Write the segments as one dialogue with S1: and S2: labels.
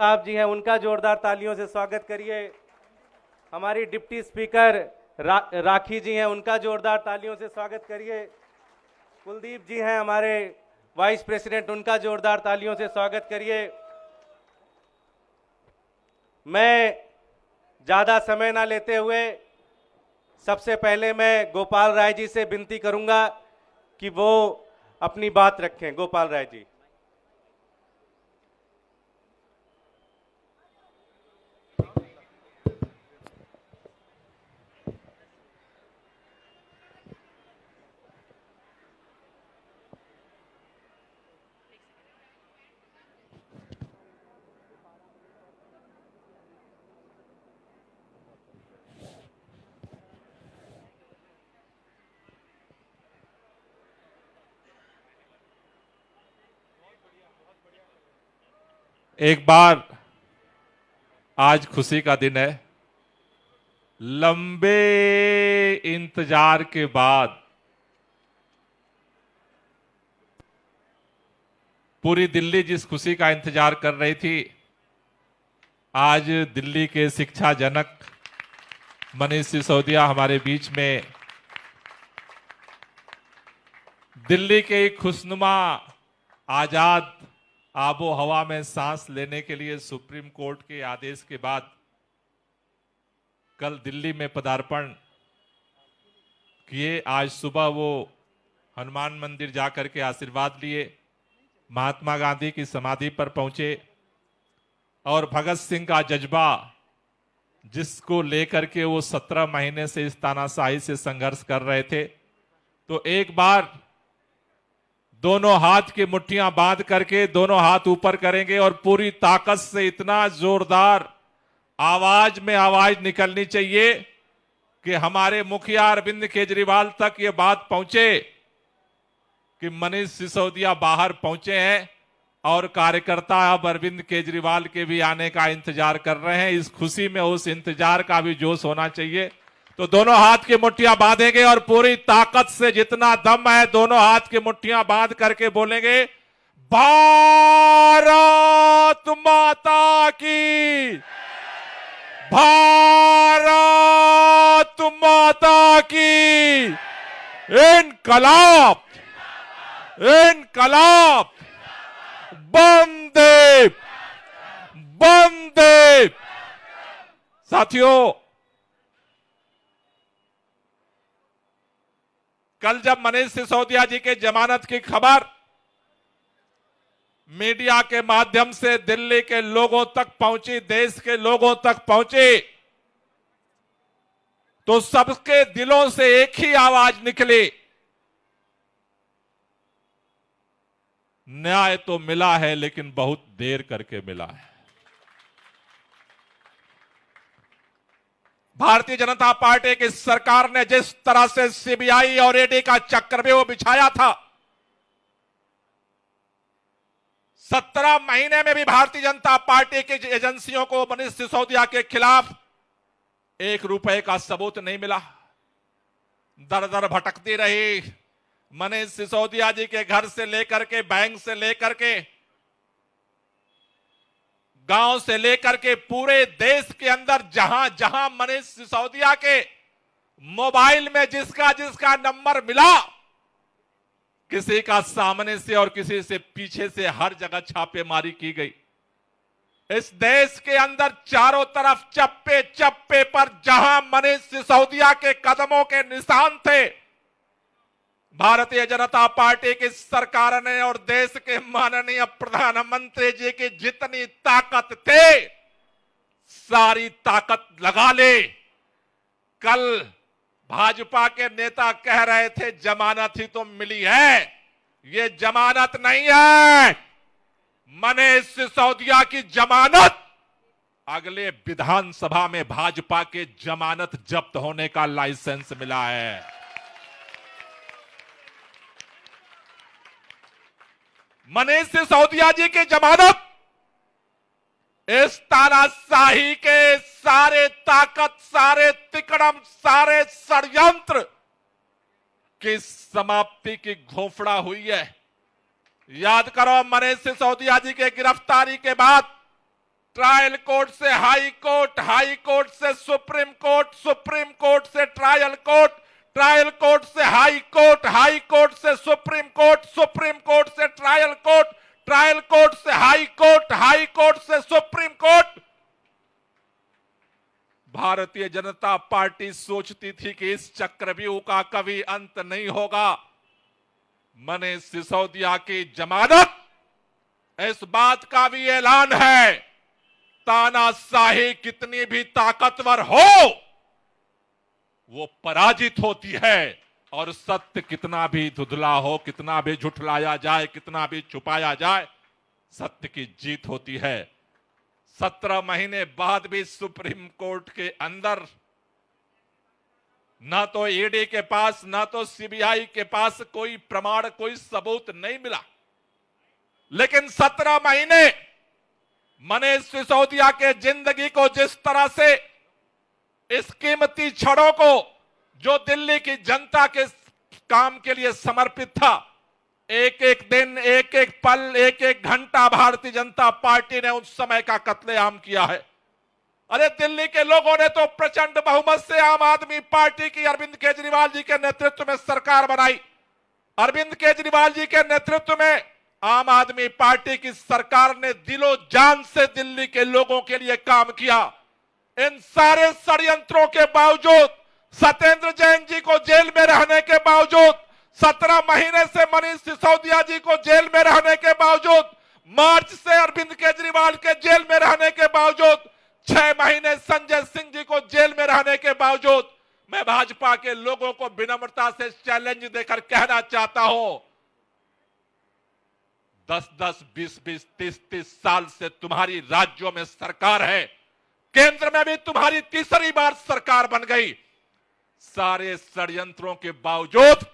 S1: साहब जी हैं, उनका जोरदार तालियों से स्वागत करिए। हमारी डिप्टी स्पीकर राखी जी हैं, उनका जोरदार तालियों से स्वागत करिए। कुलदीप जी हैं हमारे वाइस प्रेसिडेंट, उनका जोरदार तालियों से स्वागत करिए। मैं ज़्यादा समय ना लेते हुए सबसे पहले मैं गोपाल राय जी से विनती करूंगा कि वो अपनी बात रखें। गोपाल राय जी।
S2: एक बार आज खुशी का दिन है। लंबे इंतजार के बाद पूरी दिल्ली जिस खुशी का इंतजार कर रही थी, आज दिल्ली के शिक्षा जनक मनीष सिसोदिया हमारे बीच में दिल्ली के एक खुशनुमा आजाद आबो हवा में सांस लेने के लिए सुप्रीम कोर्ट के आदेश के बाद कल दिल्ली में पदार्पण किए। आज सुबह वो हनुमान मंदिर जाकर के आशीर्वाद लिए, महात्मा गांधी की समाधि पर पहुंचे और भगत सिंह का जज्बा जिसको लेकर के वो 17 महीने से इस तानाशाही से संघर्ष कर रहे थे, तो एक बार दोनों हाथ की मुट्ठियां बांध करके दोनों हाथ ऊपर करेंगे और पूरी ताकत से इतना जोरदार आवाज में आवाज निकलनी चाहिए कि हमारे मुखिया अरविंद केजरीवाल तक ये बात पहुंचे कि मनीष सिसोदिया बाहर पहुंचे हैं और कार्यकर्ता अब अरविंद केजरीवाल के भी आने का इंतजार कर रहे हैं। इस खुशी में उस इंतजार का भी जोश होना चाहिए। तो दोनों हाथ की मुट्ठियां बांधेंगे और पूरी ताकत से, जितना दम है, दोनों हाथ की मुट्ठियां बांध करके बोलेंगे, भारत माता की, भारत माता की, इनकलाब, इनकलाब, वंदे, वंदे। साथियों, कल जब मनीष सिसोदिया जी के जमानत की खबर मीडिया के माध्यम से दिल्ली के लोगों तक पहुंची, देश के लोगों तक पहुंची, तो सबके दिलों से एक ही आवाज निकली, न्याय तो मिला है लेकिन बहुत देर करके मिला है। भारतीय जनता पार्टी की सरकार ने जिस तरह से सीबीआई और ईडी का चक्रव्यूह बिछाया था, 17 महीने में भी भारतीय जनता पार्टी की एजेंसियों को मनीष सिसोदिया के खिलाफ 1 रुपए का सबूत नहीं मिला। दर दर भटकती रही। मनीष सिसोदिया जी के घर से लेकर के, बैंक से लेकर के, गांव से लेकर के पूरे देश के अंदर जहां जहां मनीष सिसोदिया के मोबाइल में जिसका जिसका नंबर मिला, किसी का सामने से और किसी से पीछे से, हर जगह छापेमारी की गई। इस देश के अंदर चारों तरफ चप्पे चप्पे पर जहां मनीष सिसोदिया के कदमों के निशान थे, भारतीय जनता पार्टी की सरकार ने और देश के माननीय प्रधानमंत्री जी की जितनी ताकत थे, सारी ताकत लगा ले। कल भाजपा के नेता कह रहे थे जमानत ही तो मिली है, ये जमानत नहीं है। मनीष सिसोदिया की जमानत अगले विधानसभा में भाजपा के जमानत जब्त होने का लाइसेंस मिला है। मनीष सिसोदिया जी की जमानत इस तानाशाही के सारे ताकत, सारे तिकड़म, सारे षड्यंत्र की समाप्ति की घोषणा हुई है। याद करो, मनीष सिसोदिया जी के गिरफ्तारी के बाद ट्रायल कोर्ट से हाई कोर्ट, हाई कोर्ट से सुप्रीम कोर्ट, सुप्रीम कोर्ट से ट्रायल कोर्ट, ट्रायल कोर्ट से हाई कोर्ट, हाई कोर्ट से सुप्रीम कोर्ट, सुप्रीम कोर्ट से ट्रायल कोर्ट, ट्रायल कोर्ट से हाई कोर्ट, हाई कोर्ट से supreme court. Bharatiya Janata party सोचती थी कि इस चक्रव्यूह का कभी अंत नहीं होगा। मनीष सिसोदिया की जमानत इस बात का भी ऐलान है, तानाशाही कितनी भी ताकतवर हो वो पराजित होती है, और सत्य कितना भी धुंधला हो, कितना भी झुठलाया जाए, कितना भी छुपाया जाए, सत्य की जीत होती है। 17 महीने बाद भी सुप्रीम कोर्ट के अंदर ना तो ईडी के पास ना तो सीबीआई के पास कोई प्रमाण, कोई सबूत नहीं मिला। लेकिन 17 महीने मनीष सिसोदिया के जिंदगी को जिस तरह से, इस कीमती क्षणों को जो दिल्ली की जनता के काम के लिए समर्पित था, एक एक दिन, एक एक पल, एक एक घंटा भारतीय जनता पार्टी ने उस समय का कत्लेआम किया है। अरे दिल्ली के लोगों ने तो प्रचंड बहुमत से आम आदमी पार्टी की अरविंद केजरीवाल जी के नेतृत्व में सरकार बनाई। अरविंद केजरीवाल जी के नेतृत्व में आम आदमी पार्टी की सरकार ने दिलो जान से दिल्ली के लोगों के लिए काम किया। इन सारे षड्यंत्रों के बावजूद, सत्येंद्र जैन जी को जेल में रहने के बावजूद, 17 महीने से मनीष सिसोदिया जी को जेल में रहने के बावजूद, मार्च से अरविंद केजरीवाल के जेल में रहने के बावजूद, 6 महीने संजय सिंह जी को जेल में रहने के बावजूद, मैं भाजपा के लोगों को विनम्रता से चैलेंज देकर कहना चाहता हूं, 10-10, 20-20, 30-30 साल से तुम्हारी राज्यों में सरकार है, केंद्र में भी तुम्हारी तीसरी बार सरकार बन गई। सारे षड्यंत्रों के बावजूद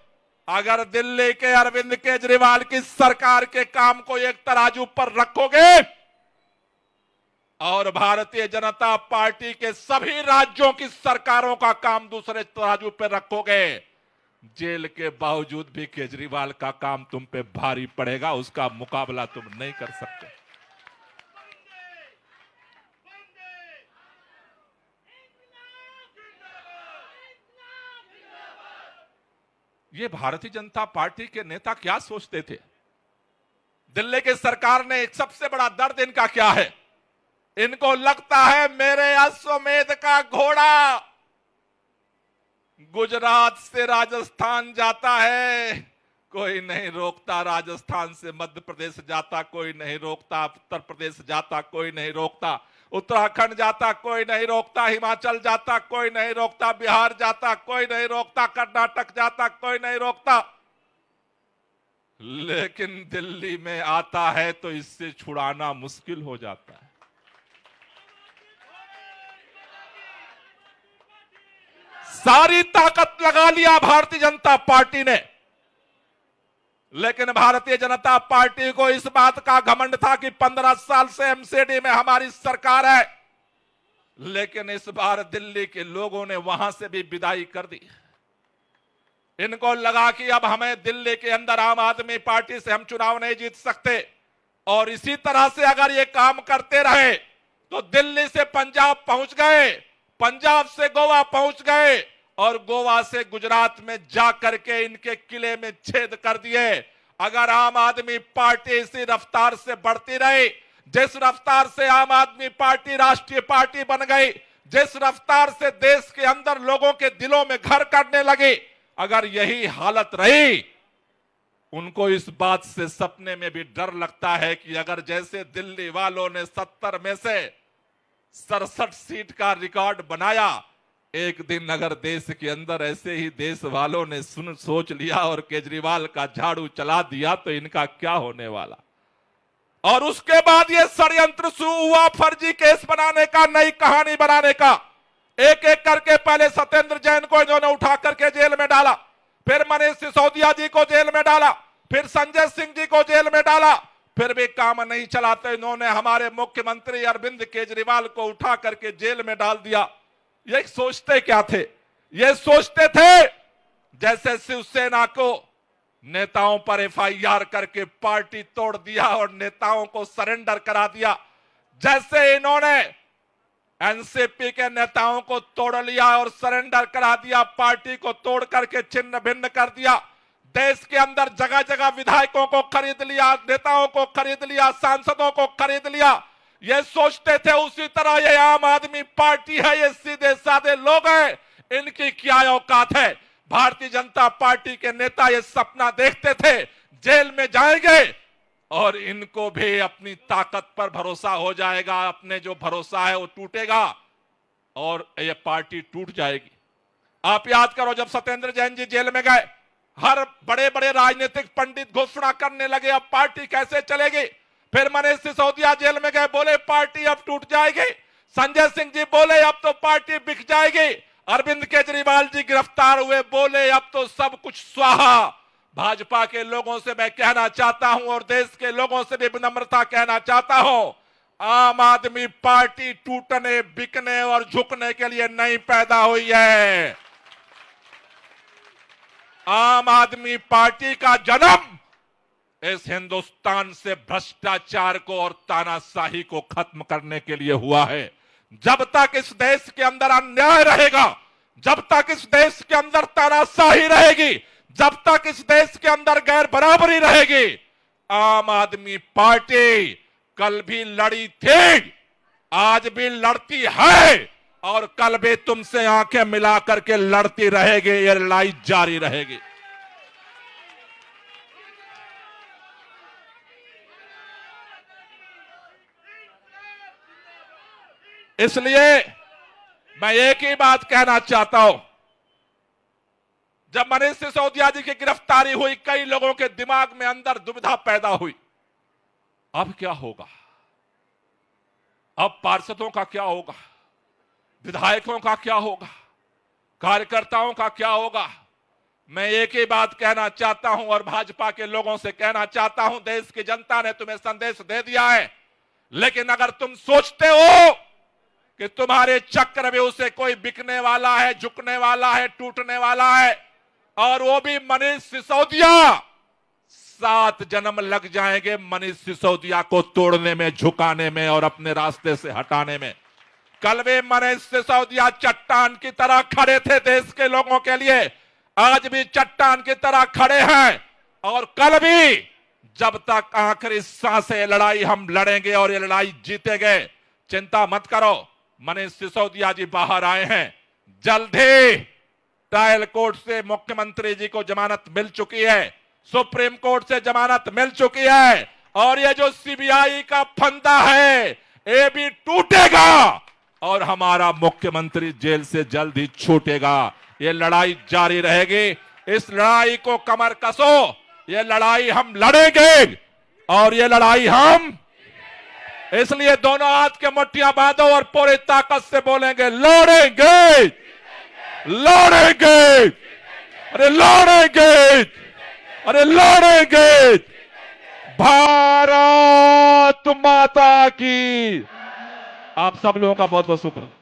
S2: अगर दिल्ली के अरविंद केजरीवाल की सरकार के काम को एक तराजू पर रखोगे और भारतीय जनता पार्टी के सभी राज्यों की सरकारों का काम दूसरे तराजू पर रखोगे, जेल के बावजूद भी केजरीवाल का काम तुम पे भारी पड़ेगा, उसका मुकाबला तुम नहीं कर सकते। ये भारतीय जनता पार्टी के नेता क्या सोचते थे? दिल्ली की सरकार ने एक सबसे बड़ा दर्द इनका क्या है? इनको लगता है मेरे अश्वमेध का घोड़ा गुजरात से राजस्थान जाता है, कोई नहीं रोकता, राजस्थान से मध्य प्रदेश जाता कोई नहीं रोकता, उत्तर प्रदेश जाता कोई नहीं रोकता, उत्तराखंड जाता कोई नहीं रोकता, हिमाचल जाता कोई नहीं रोकता, बिहार जाता कोई नहीं रोकता, कर्नाटक जाता कोई नहीं रोकता, लेकिन दिल्ली में आता है तो इससे छुड़ाना मुश्किल हो जाता है। सारी ताकत लगा लिया भारतीय जनता पार्टी ने, लेकिन भारतीय जनता पार्टी को इस बात का घमंड था कि 15 साल से एमसीडी में हमारी सरकार है, लेकिन इस बार दिल्ली के लोगों ने वहां से भी विदाई कर दी। इनको लगा कि अब हमें दिल्ली के अंदर आम आदमी पार्टी से हम चुनाव नहीं जीत सकते, और इसी तरह से अगर ये काम करते रहे तो दिल्ली से पंजाब पहुंच गए, पंजाब से गोवा पहुंच गए, और गोवा से गुजरात में जाकर के इनके किले में छेद कर दिए। अगर आम आदमी पार्टी इसी रफ्तार से बढ़ती रही, जिस रफ्तार से आम आदमी पार्टी राष्ट्रीय पार्टी बन गई, जिस रफ्तार से देश के अंदर लोगों के दिलों में घर करने लगी, अगर यही हालत रही, उनको इस बात से सपने में भी डर लगता है कि अगर जैसे दिल्ली वालों ने 70 में से 67 सीट का रिकॉर्ड बनाया, एक दिन अगर देश के अंदर ऐसे ही देश वालों ने सोच लिया और केजरीवाल का झाड़ू चला दिया तो इनका क्या होने वाला। और उसके बाद ये षड्यंत्र शुरू हुआ फर्जी केस बनाने का, नई कहानी बनाने का। एक एक करके पहले सत्येंद्र जैन को इन्होंने उठा करके जेल में डाला, फिर मनीष सिसोदिया जी को जेल में डाला, फिर संजय सिंह जी को जेल में डाला, फिर भी काम नहीं चला तो इन्होंने हमारे मुख्यमंत्री अरविंद केजरीवाल को उठा करके जेल में डाल दिया। ये सोचते क्या थे? ये सोचते थे जैसे शिवसेना को नेताओं पर एफआईआर करके पार्टी तोड़ दिया और नेताओं को सरेंडर करा दिया, जैसे इन्होंने एनसीपी के नेताओं को तोड़ लिया और सरेंडर करा दिया, पार्टी को तोड़ करके छिन्न भिन्न कर दिया, देश के अंदर जगह जगह विधायकों को खरीद लिया, नेताओं को खरीद लिया, सांसदों को खरीद लिया, ये सोचते थे उसी तरह ये आम आदमी पार्टी है, ये सीधे साधे लोग हैं, इनकी क्या औकात है। भारतीय जनता पार्टी के नेता ये सपना देखते थे जेल में जाएंगे और इनको भी अपनी ताकत पर भरोसा हो जाएगा, अपने जो भरोसा है वो टूटेगा और ये पार्टी टूट जाएगी। आप याद करो जब सत्येंद्र जैन जी जेल में गए, हर बड़े बड़े राजनीतिक पंडित घोषणा करने लगे अब पार्टी कैसे चलेगी। फिर मनीष सिसोदिया जेल में गए, बोले पार्टी अब टूट जाएगी। संजय सिंह जी बोले अब तो पार्टी बिक जाएगी। अरविंद केजरीवाल जी गिरफ्तार हुए, बोले अब तो सब कुछ स्वाहा। भाजपा के लोगों से मैं कहना चाहता हूं और देश के लोगों से भी विनम्रता कहना चाहता हूं, आम आदमी पार्टी टूटने, बिकने और झुकने के लिए नहीं पैदा हुई है। आम आदमी पार्टी का जन्म इस हिंदुस्तान से भ्रष्टाचार को और तानाशाही को खत्म करने के लिए हुआ है। जब तक इस देश के अंदर अन्याय रहेगा, जब तक इस देश के अंदर तानाशाही रहेगी, जब तक इस देश के अंदर गैर बराबरी रहेगी, आम आदमी पार्टी कल भी लड़ी थी, आज भी लड़ती है और कल भी तुमसे आंखें मिला करके लड़ती रहेगी। ये लड़ाई जारी रहेगी। इसलिए मैं एक ही बात कहना चाहता हूं, जब मनीष सिसोदिया जी की गिरफ्तारी हुई, कई लोगों के दिमाग में अंदर दुविधा पैदा हुई, अब क्या होगा, अब पार्षदों का क्या होगा, विधायकों का क्या होगा, कार्यकर्ताओं का क्या होगा। मैं एक ही बात कहना चाहता हूं और भाजपा के लोगों से कहना चाहता हूं, देश की जनता ने तुम्हें संदेश दे दिया है, लेकिन अगर तुम सोचते हो कि तुम्हारे चक्रव्यूह से कोई बिकने वाला है, झुकने वाला है, टूटने वाला है, और वो भी मनीष सिसोदिया, 7 जन्म लग जाएंगे मनीष सिसोदिया को तोड़ने में, झुकाने में और अपने रास्ते से हटाने में। कल भी मनीष सिसोदिया चट्टान की तरह खड़े थे देश के लोगों के लिए, आज भी चट्टान की तरह खड़े हैं और कल भी जब तक आखिरी सांसें लड़ाई हम लड़ेंगे और ये लड़ाई जीतेंगे। चिंता मत करो, मनीष सिसोदिया जी बाहर आए हैं, जल्द ही ट्रायल कोर्ट से मुख्यमंत्री जी को जमानत मिल चुकी है, सुप्रीम कोर्ट से जमानत मिल चुकी है और ये जो सीबीआई का फंदा है ये भी टूटेगा और हमारा मुख्यमंत्री जेल से जल्द ही छूटेगा। ये लड़ाई जारी रहेगी, इस लड़ाई को कमर कसो, ये लड़ाई हम लड़ेंगे और ये लड़ाई हम, इसलिए दोनों हाथ के मुट्ठियां बांधो और पूरी ताकत से बोलेंगे लड़ेंगे, लड़ेंगे, अरे लड़ेंगे, अरे लड़ेंगे। भारत माता की। आप सब लोगों का बहुत बहुत शुक्रिया।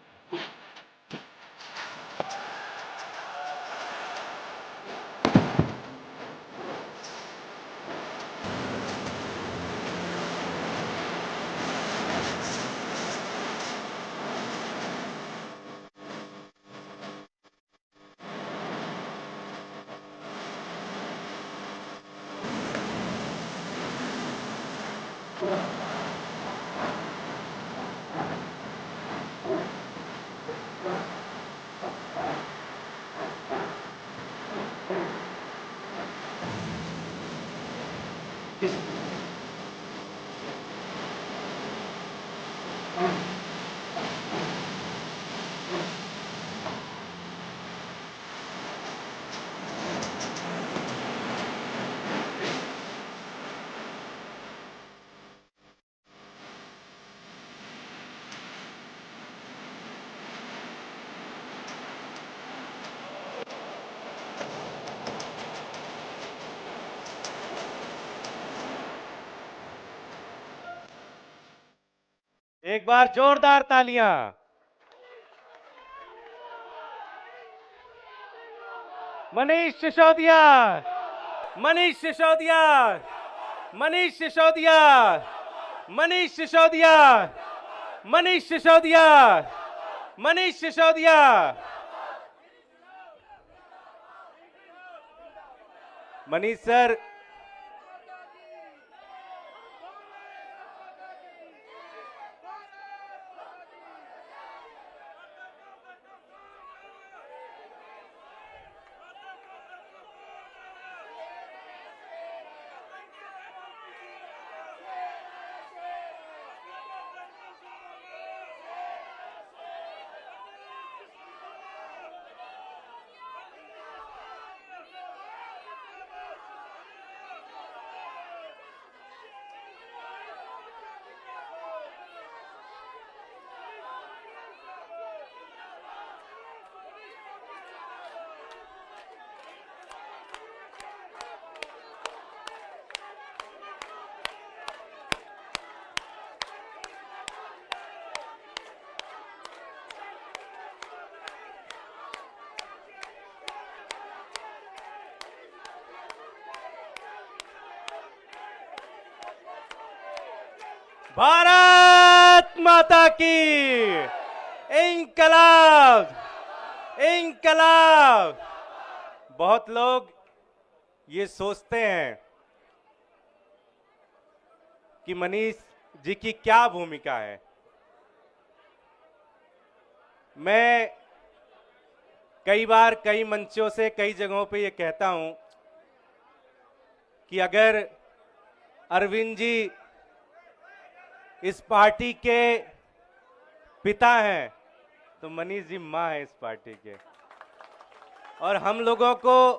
S1: एक बार जोरदार तालियां। मनीष सिसोदिया, मनीष सिसोदिया, मनीष सिसोदिया, मनीष सिसोदिया, मनीष सिसोदिया, मनीष सिसोदिया। मनीष सर, भारत माता की इंकलाब, इंकलाब। बहुत लोग ये सोचते हैं कि मनीष जी की क्या भूमिका है। मैं कई बार कई मंचों से कई जगहों पे ये कहता हूं कि अगर अरविंद जी इस पार्टी के पिता हैं तो मनीष जी मां है इस पार्टी के, और हम लोगों को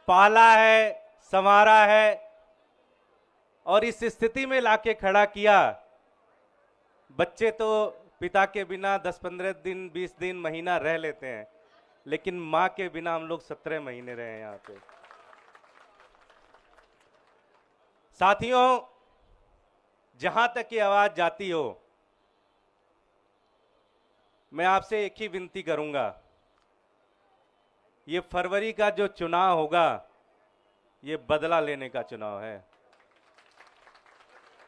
S1: पाला है, संवारा है और इस स्थिति में लाके खड़ा किया। बच्चे तो पिता के बिना 10-15 दिन, 20 दिन, महीना रह लेते हैं, लेकिन मां के बिना हम लोग 17 महीने रहे हैं यहां पे। साथियों, जहां तक ये आवाज जाती हो, मैं आपसे एक ही विनती करूंगा, ये फरवरी का जो चुनाव होगा ये बदला लेने का चुनाव है।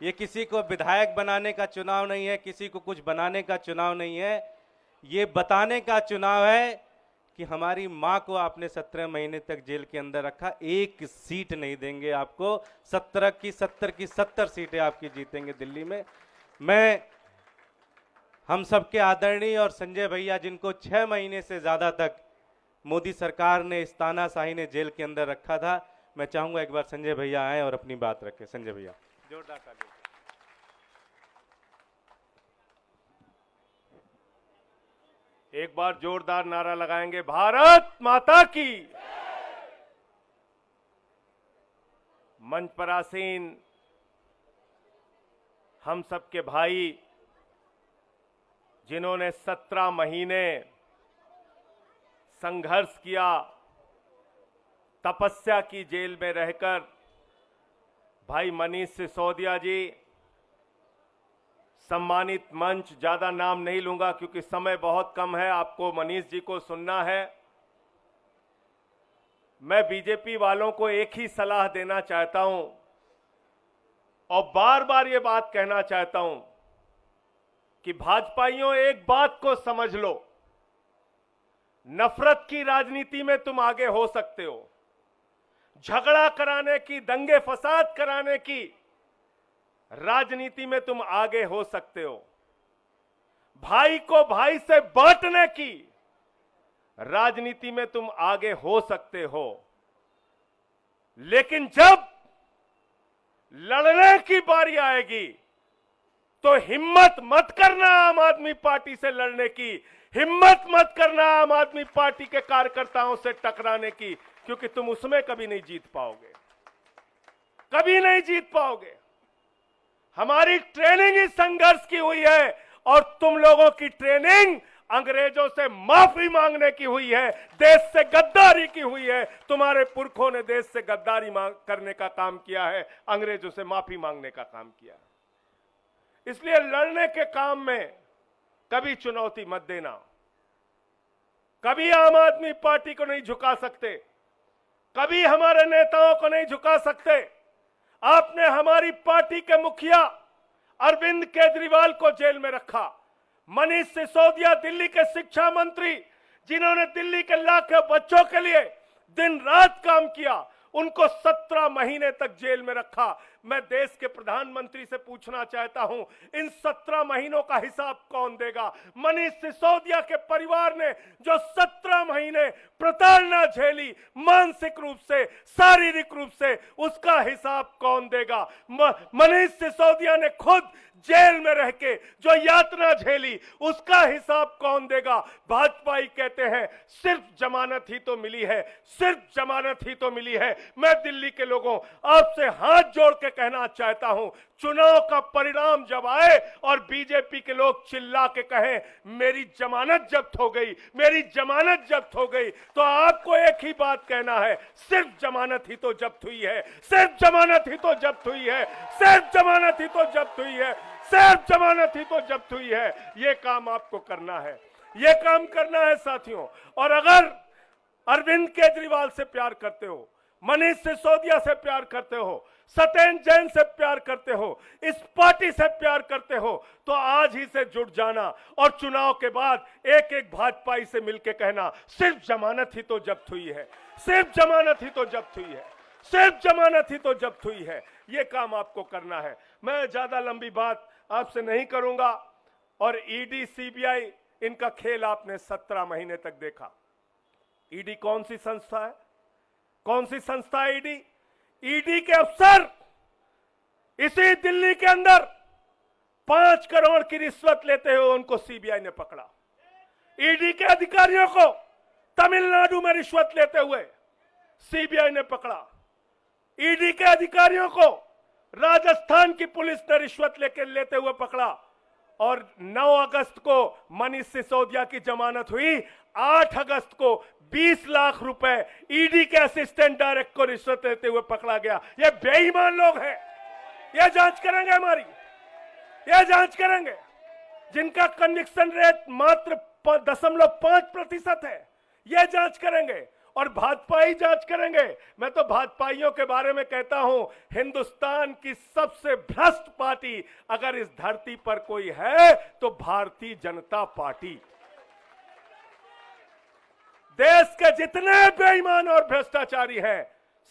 S1: ये किसी को विधायक बनाने का चुनाव नहीं है, किसी को कुछ बनाने का चुनाव नहीं है। ये बताने का चुनाव है कि हमारी मां को आपने 17 महीने तक जेल के अंदर रखा, एक सीट नहीं देंगे आपको। 70 की 70 सीटें आपकी जीतेंगे दिल्ली में। मैं हम सबके आदरणीय और संजय भैया, जिनको 6 महीने से ज्यादा तक मोदी सरकार ने इस तानाशाही ने जेल के अंदर रखा था, मैं चाहूंगा एक बार संजय भैया आए और अपनी बात रखें। संजय भैया, जोरदार ताली।
S3: एक बार जोरदार नारा लगाएंगे, भारत माता की। मंच पर आसीन हम सबके भाई, जिन्होंने 17 महीने संघर्ष किया, तपस्या की जेल में रहकर, भाई मनीष सिसोदिया जी, सम्मानित मंच, ज्यादा नाम नहीं लूंगा क्योंकि समय बहुत कम है, आपको मनीष जी को सुनना है। मैं बीजेपी वालों को एक ही सलाह देना चाहता हूं और बार बार ये बात कहना चाहता हूं कि भाजपाइयों, एक बात को समझ लो, नफरत की राजनीति में तुम आगे हो सकते हो, झगड़ा कराने की, दंगे फसाद कराने की राजनीति में तुम आगे हो सकते हो, भाई को भाई से बांटने की राजनीति में तुम आगे हो सकते हो, लेकिन जब लड़ने की बारी आएगी तो हिम्मत मत करना आम आदमी पार्टी से लड़ने की, हिम्मत मत करना आम आदमी पार्टी के कार्यकर्ताओं से टकराने की, क्योंकि तुम उसमें कभी नहीं जीत पाओगे, कभी नहीं जीत पाओगे। हमारी ट्रेनिंग इस संघर्ष की हुई है और तुम लोगों की ट्रेनिंग अंग्रेजों से माफी मांगने की हुई है, देश से गद्दारी की हुई है। तुम्हारे पुरखों ने देश से गद्दारी करने का काम किया है, अंग्रेजों से माफी मांगने का काम किया। इसलिए लड़ने के काम में कभी चुनौती मत देना, कभी आम आदमी पार्टी को नहीं झुका सकते, कभी हमारे नेताओं को नहीं झुका सकते। आपने हमारी पार्टी के मुखिया अरविंद केजरीवाल को जेल में रखा। मनीष सिसोदिया दिल्ली के शिक्षा मंत्री, जिन्होंने दिल्ली के लाखों बच्चों के लिए दिन रात काम किया, उनको 17 महीने तक जेल में रखा। मैं देश के प्रधानमंत्री से पूछना चाहता हूं, इन 17 महीनों का हिसाब कौन देगा? मनीष सिसोदिया के परिवार ने जो 17 महीने प्रताड़ना झेली, मानसिक रूप से, शारीरिक रूप से, उसका हिसाब कौन देगा? मनीष सिसोदिया ने खुद जेल में रह के जो यातना झेली, उसका हिसाब कौन देगा? भाजपाई कहते हैं सिर्फ जमानत ही तो मिली है, सिर्फ जमानत ही तो मिली है। मैं दिल्ली के लोगों आपसे हाथ जोड़ के कहना चाहता हूं, चुनाव का परिणाम जब आए और बीजेपी के लोग चिल्ला के कहें मेरी जमानत जब्त हो गई, मेरी जमानत जब्त हो गई, तो आपको एक ही बात कहना है, सिर्फ जमानत ही तो जब्त हुई है, सिर्फ जमानत ही तो जब्त हुई है, सिर्फ जमानत ही तो जब्त हुई है, सिर्फ जमानत ही तो जब्त हुई है। ये काम आपको करना है, ये काम करना है साथियों। और अगर अरविंद केजरीवाल से प्यार करते हो, मनीष सिसोदिया से प्यार करते हो, सत्येंद्र जैन से प्यार करते हो, इस पार्टी से प्यार करते हो, तो आज ही से जुट जाना और चुनाव के बाद एक एक भाजपाई से मिलकर कहना सिर्फ जमानत ही तो जब्त हुई है, सिर्फ जमानत ही तो जब्त हुई है, सिर्फ जमानत ही तो जब्त हुई है। ये काम आपको करना है। मैं ज्यादा लंबी बात आपसे नहीं करूंगा। और ईडी सीबीआई, इनका खेल आपने 17 महीने तक देखा। ईडी कौन सी संस्था है? कौन सी संस्था है ईडी? ईडी के अफसर इसी दिल्ली के अंदर 5 करोड़ की रिश्वत लेते हुए उनको सीबीआई ने पकड़ा। ईडी के अधिकारियों को तमिलनाडु में रिश्वत लेते हुए सीबीआई ने पकड़ा। ईडी के अधिकारियों को राजस्थान की पुलिस ने रिश्वत लेते हुए पकड़ा। और 9 अगस्त को मनीष सिसोदिया की जमानत हुई। 8 अगस्त को 20 लाख रुपए ईडी के असिस्टेंट डायरेक्टर को रिश्वत देते हुए पकड़ा गया। ये बेईमान लोग हैं। ये जांच करेंगे हमारी, ये जांच करेंगे। जिनका कन्विक्शन रेट मात्र 0.5% है, ये जांच करेंगे। और भाजपा ही जांच करेंगे। मैं तो भाजपाइयों के बारे में कहता हूं, हिंदुस्तान की सबसे भ्रष्ट पार्टी अगर इस धरती पर कोई है तो भारतीय जनता पार्टी। देश के जितने बेईमान और भ्रष्टाचारी हैं,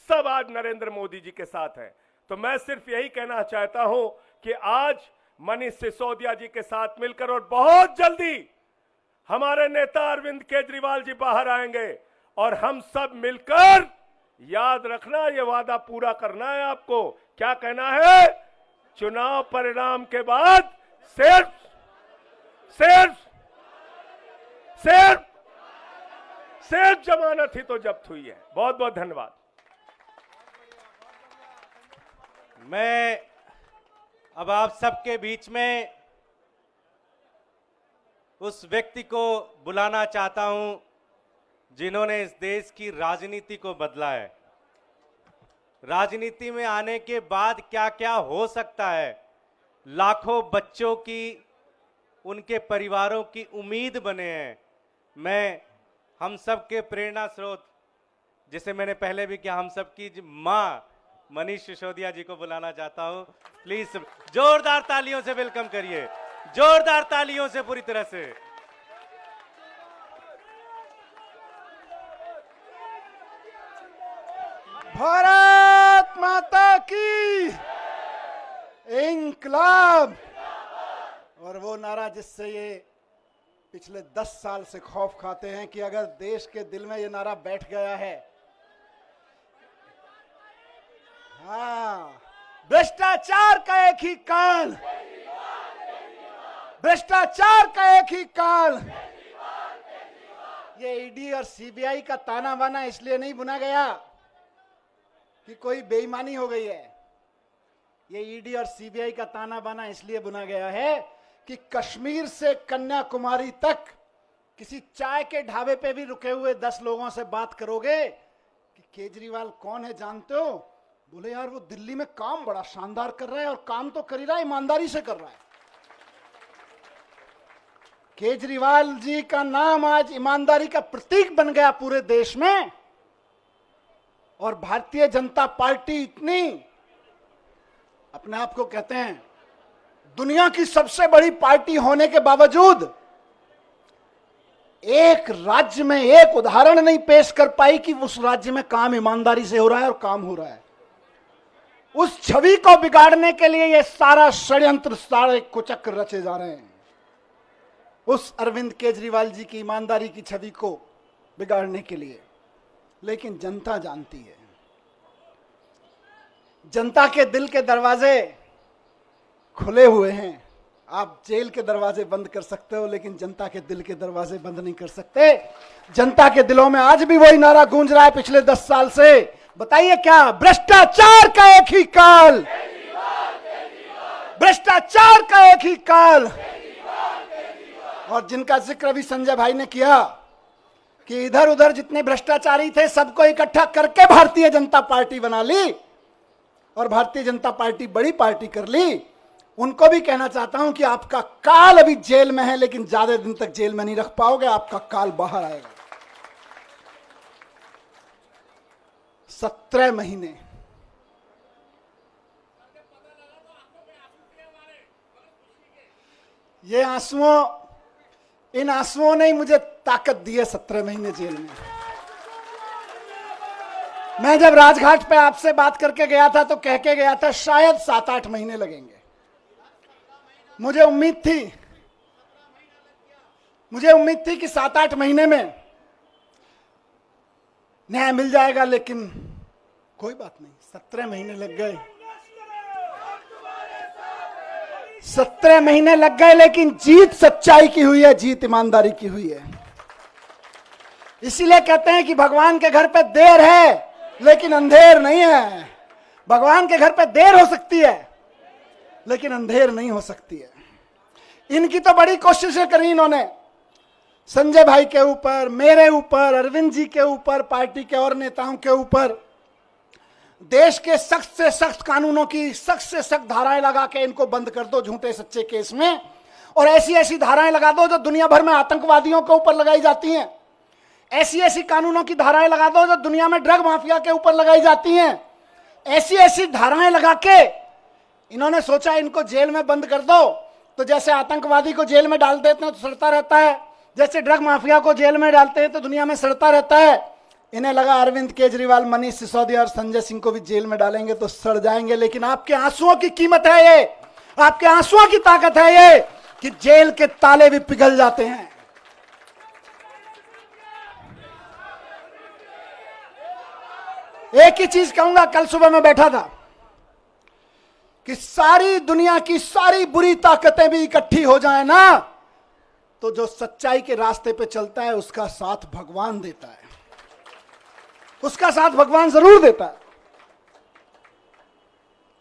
S3: सब आज नरेंद्र मोदी जी के साथ हैं। तो मैं सिर्फ यही कहना चाहता हूं कि आज मनीष सिसोदिया जी के साथ मिलकर और बहुत जल्दी हमारे नेता अरविंद केजरीवाल जी बाहर आएंगे और हम सब मिलकर, याद रखना, ये वादा पूरा करना है आपको। क्या कहना है? चुनाव परिणाम के बाद सिर्फ जमानत ही तो जब्त हुई है। बहुत बहुत धन्यवाद।
S1: मैं अब आप सबके बीच में उस व्यक्ति को बुलाना चाहता हूं जिन्होंने इस देश की राजनीति को बदला है। राजनीति में आने के बाद क्या क्या हो सकता है, लाखों बच्चों की, उनके परिवारों की उम्मीद बने हैं। मैं हम सब के प्रेरणा स्रोत, जिसे मैंने पहले भी किया, हम सब की मां मनीष सिसोदिया जी को बुलाना चाहता हूं। प्लीज जोरदार तालियों से वेलकम करिए, जोरदार तालियों से पूरी तरह से।
S4: भारत माता की इंकलाब। और वो नारा जिससे ये पिछले 10 साल से खौफ खाते हैं कि अगर देश के दिल में ये नारा बैठ गया है, हाँ, भ्रष्टाचार का एक ही काल, भ्रष्टाचार का एक ही काल। ये ईडी और सीबीआई का ताना बाना इसलिए नहीं बुना गया कि कोई बेईमानी हो गई है। ये ईडी और सीबीआई का ताना बाना इसलिए बुना गया है कि कश्मीर से कन्याकुमारी तक किसी चाय के ढाबे पे भी रुके हुए 10 लोगों से बात करोगे कि केजरीवाल कौन है जानते हो? बोले यार वो दिल्ली में काम बड़ा शानदार कर रहा है, और काम तो कर ही रहा है, ईमानदारी से कर रहा है। केजरीवाल जी का नाम आज ईमानदारी का प्रतीक बन गया पूरे देश में। और भारतीय जनता पार्टी इतनी अपने आप को कहते हैं दुनिया की सबसे बड़ी पार्टी होने के बावजूद एक राज्य में एक उदाहरण नहीं पेश कर पाई कि उस राज्य में काम ईमानदारी से हो रहा है और काम हो रहा है। उस छवि को बिगाड़ने के लिए ये सारा षड्यंत्र, सारे कुचक्र रचे जा रहे हैं, उस अरविंद केजरीवाल जी की ईमानदारी की छवि को बिगाड़ने के लिए। लेकिन जनता जानती है, जनता के दिल के दरवाजे खुले हुए हैं। आप जेल के दरवाजे बंद कर सकते हो, लेकिन जनता के दिल के दरवाजे बंद नहीं कर सकते। जनता के दिलों में आज भी वही नारा गूंज रहा है पिछले 10 साल से। बताइए क्या? भ्रष्टाचार का एक ही काल, भ्रष्टाचार का एक ही काल। और जिनका जिक्र अभी संजय भाई ने किया कि इधर उधर जितने भ्रष्टाचारी थे सबको इकट्ठा करके भारतीय जनता पार्टी बना ली और भारतीय जनता पार्टी बड़ी पार्टी कर ली, उनको भी कहना चाहता हूं कि आपका काल अभी जेल में है, लेकिन ज्यादा दिन तक जेल में नहीं रख पाओगे, आपका काल बाहर आएगा। 17 महीने ये आंसुओं, इन आंसुओं ने ही मुझे ताकत दी है 17 महीने जेल में। मैं जब राजघाट पे आपसे बात करके गया था तो कह के गया था शायद 7-8 महीने लगेंगे। मुझे उम्मीद थी कि 7-8 महीने में न्याय मिल जाएगा, लेकिन कोई बात नहीं, 17 महीने लग गए। 17 महीने लग गए, लेकिन जीत सच्चाई की हुई है, जीत ईमानदारी की हुई है। इसीलिए कहते हैं कि भगवान के घर पे देर है लेकिन अंधेर नहीं है। भगवान के घर पे देर हो सकती है लेकिन अंधेर नहीं हो सकती है। इनकी तो बड़ी कोशिशें करी इन्होंने, संजय भाई के ऊपर, मेरे ऊपर, अरविंद जी के ऊपर, पार्टी के और नेताओं के ऊपर। देश के सख्त से सख्त कानूनों की सख्त से सख्त धाराएं लगा के इनको बंद कर दो झूठे सच्चे केस में, और ऐसी ऐसी धाराएं लगा दो जो दुनिया भर में आतंकवादियों के ऊपर लगाई जाती हैं। ऐसी ऐसी कानूनों की धाराएं लगा दो जो दुनिया में ड्रग माफिया के ऊपर लगाई जाती हैं। ऐसी ऐसी धाराएं लगा के इन्होंने सोचा इनको जेल में बंद कर दो, तो जैसे आतंकवादी को जेल में डाल देते हैं तो सड़ता रहता है, जैसे ड्रग माफिया को जेल में डालते हैं तो दुनिया में सड़ता रहता है। इन्हें लगा अरविंद केजरीवाल, मनीष सिसोदिया और संजय सिंह को भी जेल में डालेंगे तो सड़ जाएंगे। लेकिन आपके आंसुओं की कीमत है ये, आपके आंसुओं की ताकत है ये कि जेल के ताले भी पिघल जाते हैं। एक ही चीज कहूंगा, कल सुबह मैं बैठा था कि सारी दुनिया की सारी बुरी ताकतें भी इकट्ठी हो जाए ना, तो जो सच्चाई के रास्ते पे चलता है उसका साथ भगवान देता है, उसका साथ भगवान जरूर देता है।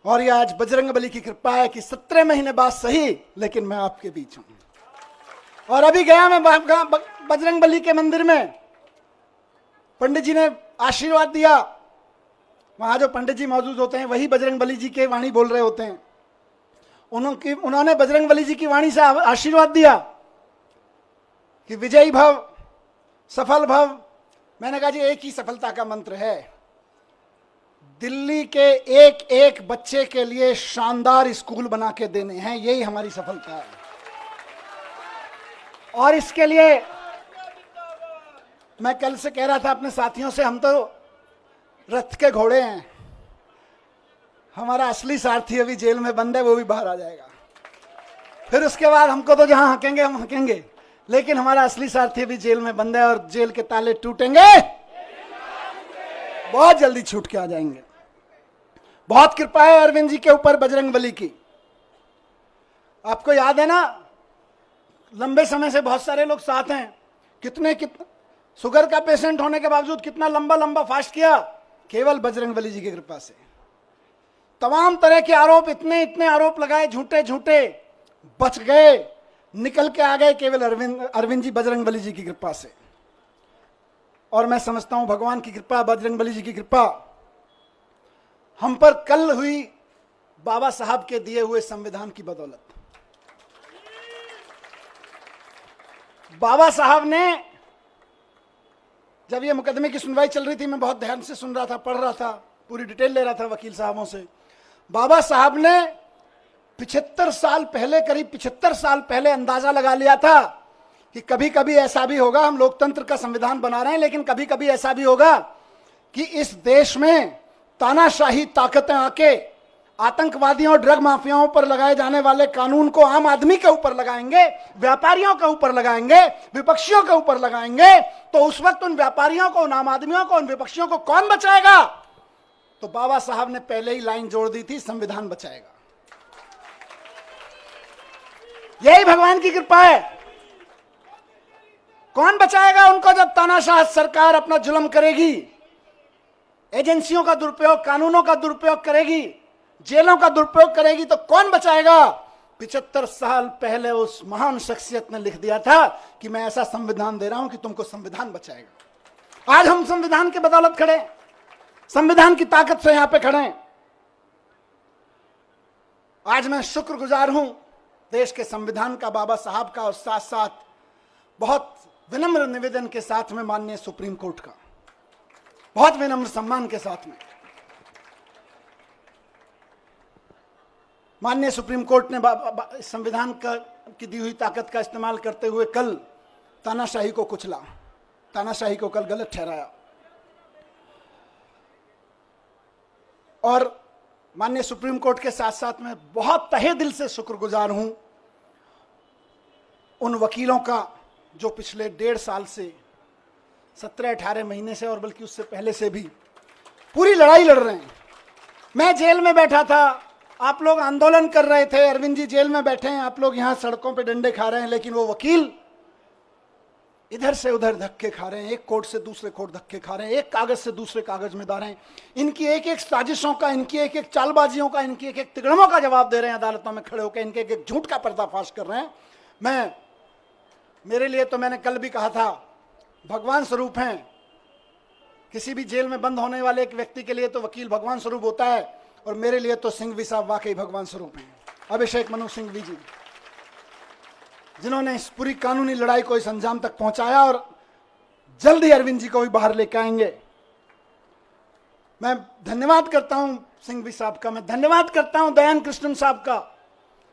S4: और ये आज बजरंगबली की कृपा है कि 17 महीने बाद सही, लेकिन मैं आपके बीच हूं। और अभी गया मैं बजरंगबली के मंदिर में, पंडित जी ने आशीर्वाद दिया। वहां जो पंडित जी मौजूद होते हैं वही बजरंगबली जी के वाणी बोल रहे होते हैं। उन्होंने बजरंगबली जी की वाणी से आशीर्वाद दिया कि विजयी भव, सफल भव। मैंने कहा जी एक ही सफलता का मंत्र है, दिल्ली के एक एक बच्चे के लिए शानदार स्कूल बना के देने हैं, यही हमारी सफलता है। और इसके लिए मैं कल से कह रहा था अपने साथियों से, हम तो रथ के घोड़े हैं, हमारा असली सारथी अभी जेल में बंद है, वो भी बाहर आ जाएगा। फिर उसके बाद हमको तो जहां हकेंगे हम हकेंगे, लेकिन हमारा असली सारथी अभी जेल में बंद है और जेल के ताले टूटेंगे, बहुत जल्दी छूट के आ जाएंगे। बहुत कृपा है अरविंद जी के ऊपर बजरंगबली की। आपको याद है ना, लंबे समय से बहुत सारे लोग साथ हैं, कितने शुगर का पेशेंट होने के बावजूद कितना लंबा लंबा फास्ट किया, केवल बजरंगबली जी की कृपा से। तमाम तरह के आरोप, इतने इतने आरोप लगाए झूठे झूठे, बच गए, निकल के आ गए केवल अरविंद जी बजरंगबली जी की कृपा से। और मैं समझता हूं भगवान की कृपा, बजरंगबली जी की कृपा हम पर कल हुई बाबा साहब के दिए हुए संविधान की बदौलत। बाबा साहब ने, जब ये मुकदमे की सुनवाई चल रही थी, मैं बहुत ध्यान से सुन रहा था, पढ़ रहा था, पूरी डिटेल ले रहा था वकील साहबों से। बाबा साहब ने 75 साल पहले, करीब 75 साल पहले अंदाजा लगा लिया था कि कभी कभी ऐसा भी होगा, हम लोकतंत्र का संविधान बना रहे हैं, लेकिन कभी कभी ऐसा भी होगा कि इस देश में तानाशाही ताकतें आके आतंकवादियों और ड्रग माफियाओं पर लगाए जाने वाले कानून को आम आदमी के ऊपर लगाएंगे, व्यापारियों के ऊपर लगाएंगे, विपक्षियों के ऊपर लगाएंगे। तो उस वक्त उन व्यापारियों को, उन आम आदमियों को, उन विपक्षियों को कौन बचाएगा? तो बाबा साहब ने पहले ही लाइन जोड़ दी थी, संविधान बचाएगा। यही भगवान की कृपा है। कौन बचाएगा उनको जब तानाशाह सरकार अपना जुल्म करेगी, एजेंसियों का दुरुपयोग, कानूनों का दुरुपयोग करेगी, जेलों का दुरुपयोग करेगी, तो कौन बचाएगा? 75 साल पहले उस महान शख्सियत ने लिख दिया था कि मैं ऐसा संविधान दे रहा हूं कि तुमको संविधान बचाएगा। आज हम संविधान की बदौलत खड़े, संविधान की ताकत से यहां पे खड़े हैं। आज मैं शुक्रगुजार हूं देश के संविधान का, बाबा साहब का, और साथ साथ बहुत विनम्र निवेदन के साथ में माननीय सुप्रीम कोर्ट का, बहुत विनम्र सम्मान के साथ में माननीय सुप्रीम कोर्ट ने संविधान की दी हुई ताकत का इस्तेमाल करते हुए कल तानाशाही को कुचला, तानाशाही को कल गलत ठहराया। और माननीय सुप्रीम कोर्ट के साथ साथ मैं बहुत तहे दिल से शुक्रगुजार हूं उन वकीलों का जो पिछले 1.5 साल से, 17-18 महीने से, और बल्कि उससे पहले से भी पूरी लड़ाई लड़ रहे हैं। मैं जेल में बैठा था, आप लोग आंदोलन कर रहे थे, अरविंद जी जेल में बैठे हैं, आप लोग यहां सड़कों पे डंडे खा रहे हैं, लेकिन वो वकील इधर से उधर धक्के खा रहे हैं, एक कोर्ट से दूसरे कोर्ट धक्के खा रहे हैं, एक कागज से दूसरे कागज में डाल रहे हैं। इनकी एक एक साजिशों का, इनकी एक एक चालबाजियों का, इनकी एक एक तिगड़मों का जवाब दे रहे हैं अदालतों में खड़े होकर, इनके एक एक झूठ का पर्दाफाश कर रहे हैं। मेरे लिए तो मैंने कल भी कहा था, भगवान स्वरूप हैं। किसी भी जेल में बंद होने वाले एक व्यक्ति के लिए तो वकील भगवान स्वरूप होता है, और मेरे लिए तो सिंघवी साहब वाकई भगवान स्वरूप हैं। अभिषेक मनु सिंघवी जी, जिन्होंने इस पूरी कानूनी लड़ाई को इस अंजाम तक पहुंचाया, और जल्दी अरविंद जी को भी बाहर लेकर आएंगे। मैं धन्यवाद करता हूं सिंघवी साहब का, मैं धन्यवाद करता हूं दयान कृष्णन साहब का,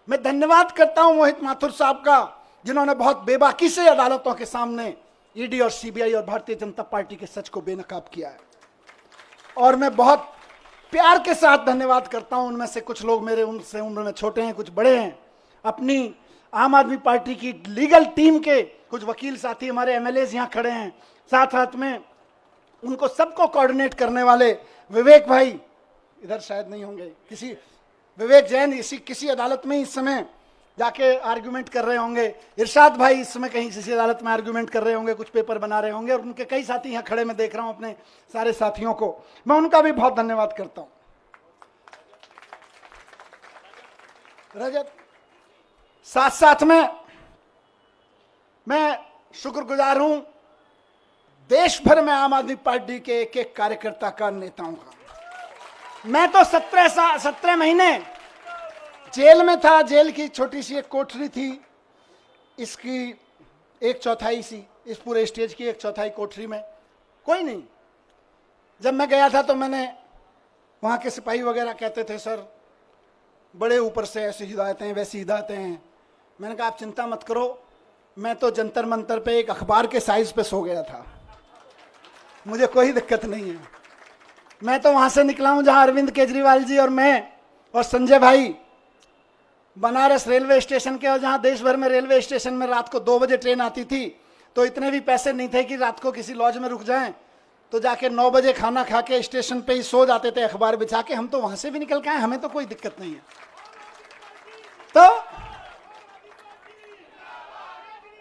S4: मैं धन्यवाद करता हूं मोहित माथुर साहब का, जिन्होंने बहुत बेबाकी से अदालतों के सामने ईडी और सीबीआई और भारतीय जनता पार्टी के सच को बेनकाब किया है। और मैं बहुत प्यार के साथ धन्यवाद करता हूं, उनमें से कुछ लोग मेरे उनसे उम्र में छोटे हैं, कुछ बड़े हैं, अपनी आम आदमी पार्टी की लीगल टीम के कुछ वकील साथी, हमारे एमएलएज यहाँ खड़े हैं, साथ साथ में उनको सबको कोऑर्डिनेट करने वाले विवेक भाई इधर शायद नहीं होंगे, किसी विवेक जैन किसी अदालत में इस समय जाके आर्गुमेंट कर रहे होंगे, इरशाद भाई इस समय कहीं किसी अदालत में आर्गुमेंट कर रहे होंगे, कुछ पेपर बना रहे होंगे, और उनके कई साथी यहाँ खड़े मैं देख रहा हूं, अपने सारे साथियों को मैं उनका भी बहुत धन्यवाद करता हूं। रजत, साथ साथ में मैं शुक्रगुजार हूं देश भर में आम आदमी पार्टी के एक एक कार्यकर्ता का, नेताओं का। मैं तो 17 महीने जेल में था, जेल की छोटी सी एक कोठरी थी, इसकी 1/4 सी, इस पूरे स्टेज की 1/4 कोठरी में कोई नहीं। जब मैं गया था तो मैंने, वहाँ के सिपाही वगैरह कहते थे सर बड़े ऊपर से ऐसी हिदायतें वैसी हिदायतें हैं। मैंने कहा आप चिंता मत करो, मैं तो जंतर मंतर पे एक अखबार के साइज पे सो गया था, मुझे कोई दिक्कत नहीं है। मैं तो वहाँ से निकला हूँ जहाँ अरविंद केजरीवाल जी और मैं और संजय भाई बनारस रेलवे स्टेशन के, और जहाँ देश भर में रेलवे स्टेशन में रात को 2 बजे ट्रेन आती थी, तो इतने भी पैसे नहीं थे कि रात को किसी लॉज में रुक जाएं, तो जाके 9 बजे खाना खा के स्टेशन पे ही सो जाते थे अखबार बिछा के। हम तो वहां से भी निकल के आए, हमें तो कोई दिक्कत नहीं है। तो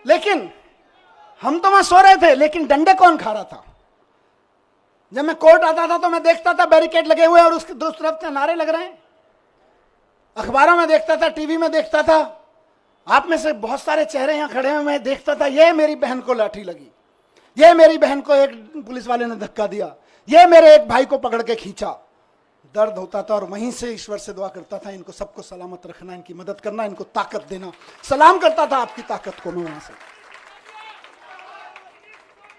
S4: लेकिन हम तो वहां सो रहे थे, लेकिन डंडे कौन खा रहा था? जब मैं कोर्ट आता था तो मैं देखता था बैरिकेड लगे हुए और उसकी दूसरी तरफ से नारे लग रहे हैं, अखबारों में देखता था, टीवी में देखता था, आप में से बहुत सारे चेहरे यहां खड़े हैं, मैं देखता था ये मेरी बहन को लाठी लगी, ये मेरी बहन को एक पुलिस वाले ने धक्का दिया, ये मेरे एक भाई को पकड़ के खींचा। दर्द होता था और वहीं से ईश्वर से दुआ करता था इनको सबको सलामत रखना, इनकी मदद करना, इनको ताकत देना। सलाम करता था आपकी ताकत को मैं वहां से,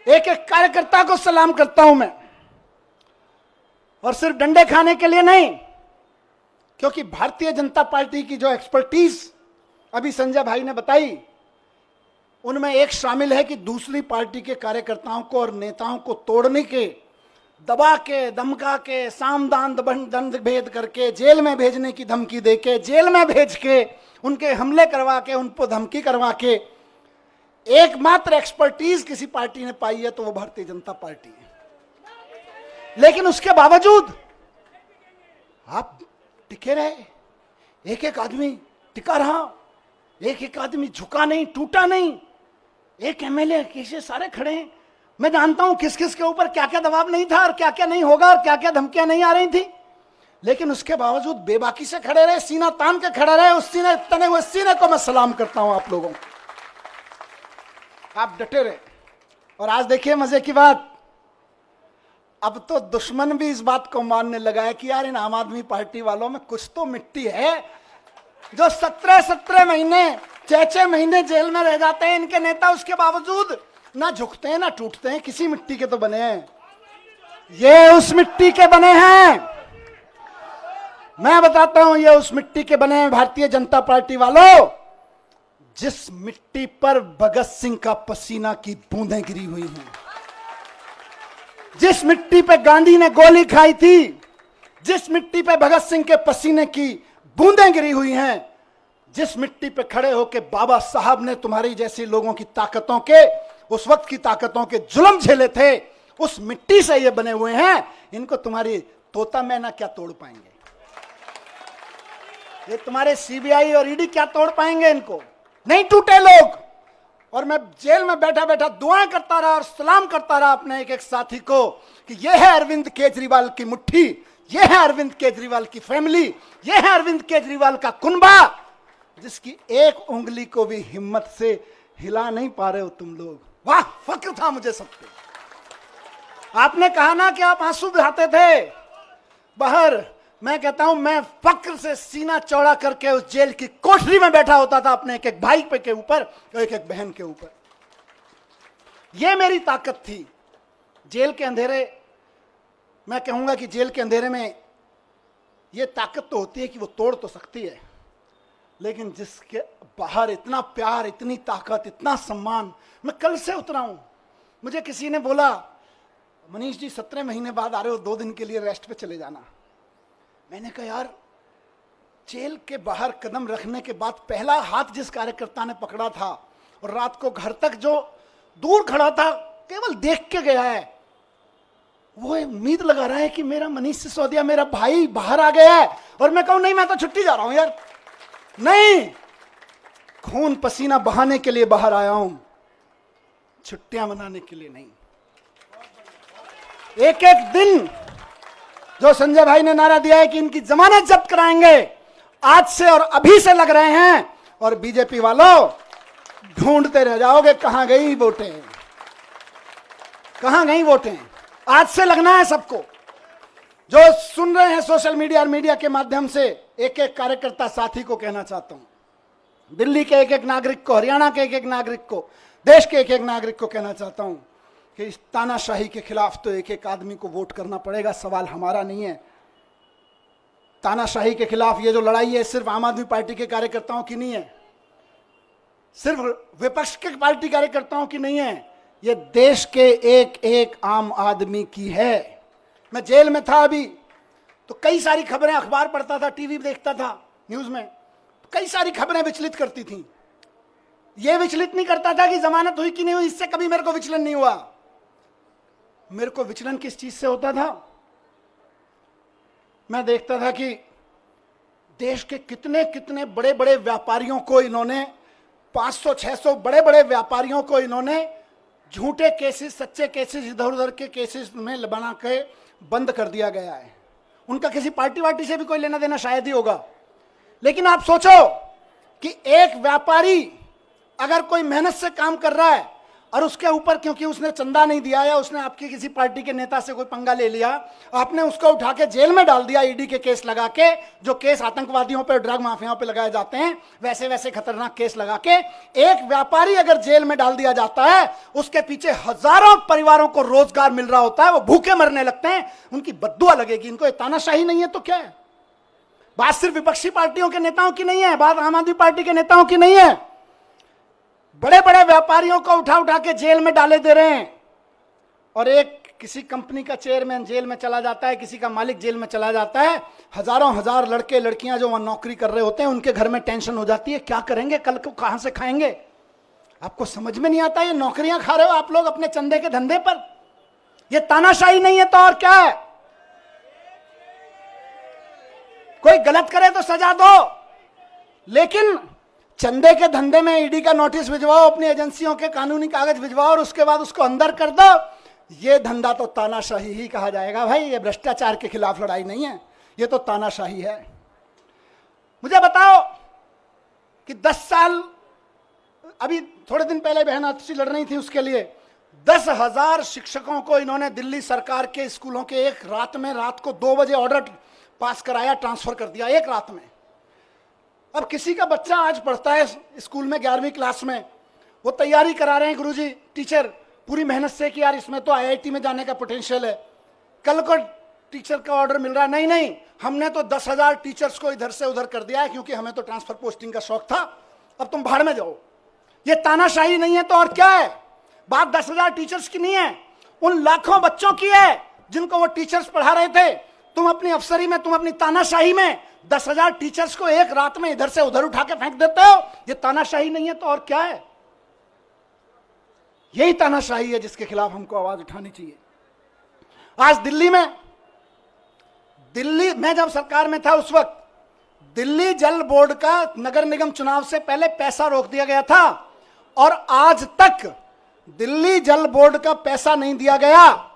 S4: एक एक कार्यकर्ता को सलाम करता हूं मैं। और सिर्फ डंडे खाने के लिए नहीं, क्योंकि भारतीय जनता पार्टी की जो एक्सपर्टीज अभी संजय भाई ने बताई, उनमें एक शामिल है कि दूसरी पार्टी के कार्यकर्ताओं को और नेताओं को तोड़ने के, दबा के, धमका के, सामदान दंड भेद करके, जेल में भेजने की धमकी देके, जेल में भेज के, उनके हमले करवा के, उन पर धमकी करवा के एकमात्र एक्सपर्टीज किसी पार्टी ने पाई है तो वो भारतीय जनता पार्टी है। लेकिन उसके बावजूद आप टिके रहे, एक एक आदमी टिका रहा, एक एक आदमी झुका नहीं, टूटा नहीं, एक एमएलए कैसे सारे खड़े हैं। मैं जानता हूं किस किस के ऊपर क्या क्या दबाव नहीं था और क्या क्या नहीं होगा और क्या क्या धमकियां नहीं आ रही थी, लेकिन उसके बावजूद बेबाकी से खड़े रहे, सीना तान के खड़े रहे। उस सीने, तने हुए सीने को मैं सलाम करता हूं आप लोगों को, आप डटे रहे। और आज देखिए मजे की बात, अब तो दुश्मन भी इस बात को मानने लगा है कि यार इन आम आदमी पार्टी वालों में कुछ तो मिट्टी है, जो 17 महीने, 6 महीने जेल में रह जाते हैं इनके नेता, उसके बावजूद ना झुकते हैं ना टूटते हैं। किसी मिट्टी के तो बने हैं, ये उस मिट्टी के बने हैं। मैं बताता हूं, ये उस मिट्टी के बने हैं भारतीय जनता पार्टी वालों, जिस मिट्टी पर भगत सिंह का पसीना की बूंदें गिरी हुई हैं, जिस मिट्टी पे गांधी ने गोली खाई थी, जिस मिट्टी पे भगत सिंह के पसीने की बूंदें गिरी हुई हैं, जिस मिट्टी पे खड़े होकर बाबा साहब ने तुम्हारी जैसी लोगों की ताकतों के, उस वक्त की ताकतों के जुल्म झेले थे, उस मिट्टी से ये बने हुए हैं। इनको तुम्हारी तोता मैना क्या तोड़ पाएंगे, ये तुम्हारे सीबीआई और ईडी क्या तोड़ पाएंगे, इनको नहीं टूटे लोग। और मैं जेल में बैठा बैठा दुआएं करता रहा और सलाम करता रहा अपने एक एक साथी को कि यह है अरविंद केजरीवाल की मुट्ठी, यह है अरविंद केजरीवाल की फैमिली, यह है अरविंद केजरीवाल का कुनबा, जिसकी एक उंगली को भी हिम्मत से हिला नहीं पा रहे हो तुम लोग। वाह, फक्र था मुझे सब पे। आपने कहा ना कि आप आंसू बहाते थे बाहर, मैं कहता हूं मैं फक्र से सीना चौड़ा करके उस जेल की कोठरी में बैठा होता था अपने एक एक भाई पे के ऊपर और एक एक बहन के ऊपर। यह मेरी ताकत थी। जेल के अंधेरे, मैं कहूंगा कि जेल के अंधेरे में यह ताकत तो होती है कि वो तोड़ तो सकती है, लेकिन जिसके बाहर इतना प्यार, इतनी ताकत, इतना सम्मान। मैं कल से उतरा हूं, मुझे किसी ने बोला मनीष जी 17 महीने बाद आ रहे हो, 2 दिन के लिए रेस्ट पे चले जाना। मैंने कहा यार, जेल के बाहर कदम रखने के बाद पहला हाथ जिस कार्यकर्ता ने पकड़ा था और रात को घर तक जो दूर खड़ा था केवल देख के गया है, वो उम्मीद लगा रहा है कि मेरा मनीष सिसोदिया, मेरा भाई बाहर आ गया है, और मैं कहूं नहीं मैं तो छुट्टी जा रहा हूं यार। नहीं, खून पसीना बहाने के लिए बाहर आया हूं, छुट्टियां मनाने के लिए नहीं। एक एक दिन जो संजय भाई ने नारा दिया है कि इनकी जमानत जब्त कराएंगे, आज से और अभी से लग रहे हैं। और बीजेपी वालों ढूंढते रह जाओगे कहां गई वोटें, कहां गई वोटें। आज से लगना है सबको। जो सुन रहे हैं सोशल मीडिया और मीडिया के माध्यम से, एक एक कार्यकर्ता साथी को कहना चाहता हूं, दिल्ली के एक एक नागरिक को, हरियाणा के एक एक नागरिक को, देश के एक एक नागरिक को कहना चाहता हूं कि इस तानाशाही के खिलाफ तो एक एक आदमी को वोट करना पड़ेगा। सवाल हमारा नहीं है। तानाशाही के खिलाफ ये जो लड़ाई है सिर्फ आम आदमी पार्टी के कार्यकर्ताओं की नहीं है, सिर्फ विपक्ष के पार्टी कार्यकर्ताओं की नहीं है, ये देश के एक एक आम आदमी की है। मैं जेल में था अभी, तो कई सारी खबरें, अखबार पढ़ता था, टीवी देखता था, न्यूज में तो कई सारी खबरें विचलित करती थी। ये विचलित नहीं करता था कि जमानत हुई कि नहीं हुई, इससे कभी मेरे को विचलन नहीं हुआ। मेरे को विचलन किस चीज से होता था? मैं देखता था कि देश के कितने कितने बड़े बड़े व्यापारियों को इन्होंने, 500-600 बड़े बड़े व्यापारियों को इन्होंने झूठे केसेस, सच्चे केसेस, इधर उधर के केसेस में बना के बंद कर दिया गया है। उनका किसी पार्टी वार्टी से भी कोई लेना देना शायद ही होगा। लेकिन आप सोचो कि एक व्यापारी अगर कोई मेहनत से काम कर रहा है और उसके ऊपर क्योंकि उसने चंदा नहीं दिया या उसने आपकी किसी पार्टी के नेता से कोई पंगा ले लिया, आपने उसको उठा के जेल में डाल दिया ईडी के केस लगा के, जो केस आतंकवादियों पे, ड्रग माफियाओं पे लगाए जाते हैं, वैसे वैसे खतरनाक केस लगा के एक व्यापारी अगर जेल में डाल दिया जाता है, उसके पीछे हजारों परिवारों को रोजगार मिल रहा होता है, वो भूखे मरने लगते हैं, उनकी बद्दुआ लगेगी। इनको तानाशाही नहीं है तो क्या है? बात सिर्फ विपक्षी पार्टियों के नेताओं की नहीं है, बात आम आदमी पार्टी के नेताओं की नहीं है। बड़े बड़े व्यापारियों को उठा उठा के जेल में डाले दे रहे हैं, और एक किसी कंपनी का चेयरमैन जेल में चला जाता है, किसी का मालिक जेल में चला जाता है। हजारों हजार लड़के लड़कियां जो वहां नौकरी कर रहे होते हैं, उनके घर में टेंशन हो जाती है, क्या करेंगे, कल को कहां से खाएंगे। आपको समझ में नहीं आता, ये नौकरियां खा रहे हो आप लोग अपने चंदे के धंधे पर। ये तानाशाही नहीं है तो और क्या है। कोई गलत करे तो सजा दो, लेकिन चंदे के धंधे में ईडी का नोटिस भिजवाओ, अपनी एजेंसियों के कानूनी कागज भिजवाओ और उसके बाद उसको अंदर कर दो। ये धंधा तो तानाशाही ही कहा जाएगा भाई। ये भ्रष्टाचार के खिलाफ लड़ाई नहीं है, ये तो तानाशाही है। मुझे बताओ कि 10 साल, अभी थोड़े दिन पहले बहन आतिशी लड़ रही थी उसके लिए, 10,000 शिक्षकों को इन्होंने दिल्ली सरकार के स्कूलों के एक रात में, रात को 2 बजे ऑर्डर पास कराया, ट्रांसफर कर दिया एक रात में। अब किसी का बच्चा आज पढ़ता है स्कूल में 11वीं क्लास में, वो तैयारी करा रहे हैं, गुरुजी टीचर पूरी मेहनत से कि यार इसमें तो आईआईटी में जाने का पोटेंशियल है। कल को टीचर का ऑर्डर मिल रहा है, नहीं नहीं हमने तो 10,000 टीचर्स को इधर से उधर कर दिया है क्योंकि हमें तो ट्रांसफर पोस्टिंग का शौक था, अब तुम भाड़ में जाओ। ये तानाशाही नहीं है तो और क्या है। बात 10,000 टीचर्स की नहीं है, उन लाखों बच्चों की है जिनको वो टीचर्स पढ़ा रहे थे। तुम अपनी अफसरी में, तुम अपनी तानाशाही में 10,000 टीचर्स को एक रात में इधर से उधर उठा के फेंक देते हो। ये तानाशाही नहीं है तो और क्या है। यही तानाशाही है जिसके खिलाफ हमको आवाज उठानी चाहिए। आज दिल्ली में जब सरकार में था उस वक्त दिल्ली जल बोर्ड का नगर निगम चुनाव से पहले पैसा रोक दिया गया था, और आज तक दिल्ली जल बोर्ड का पैसा नहीं दिया गया।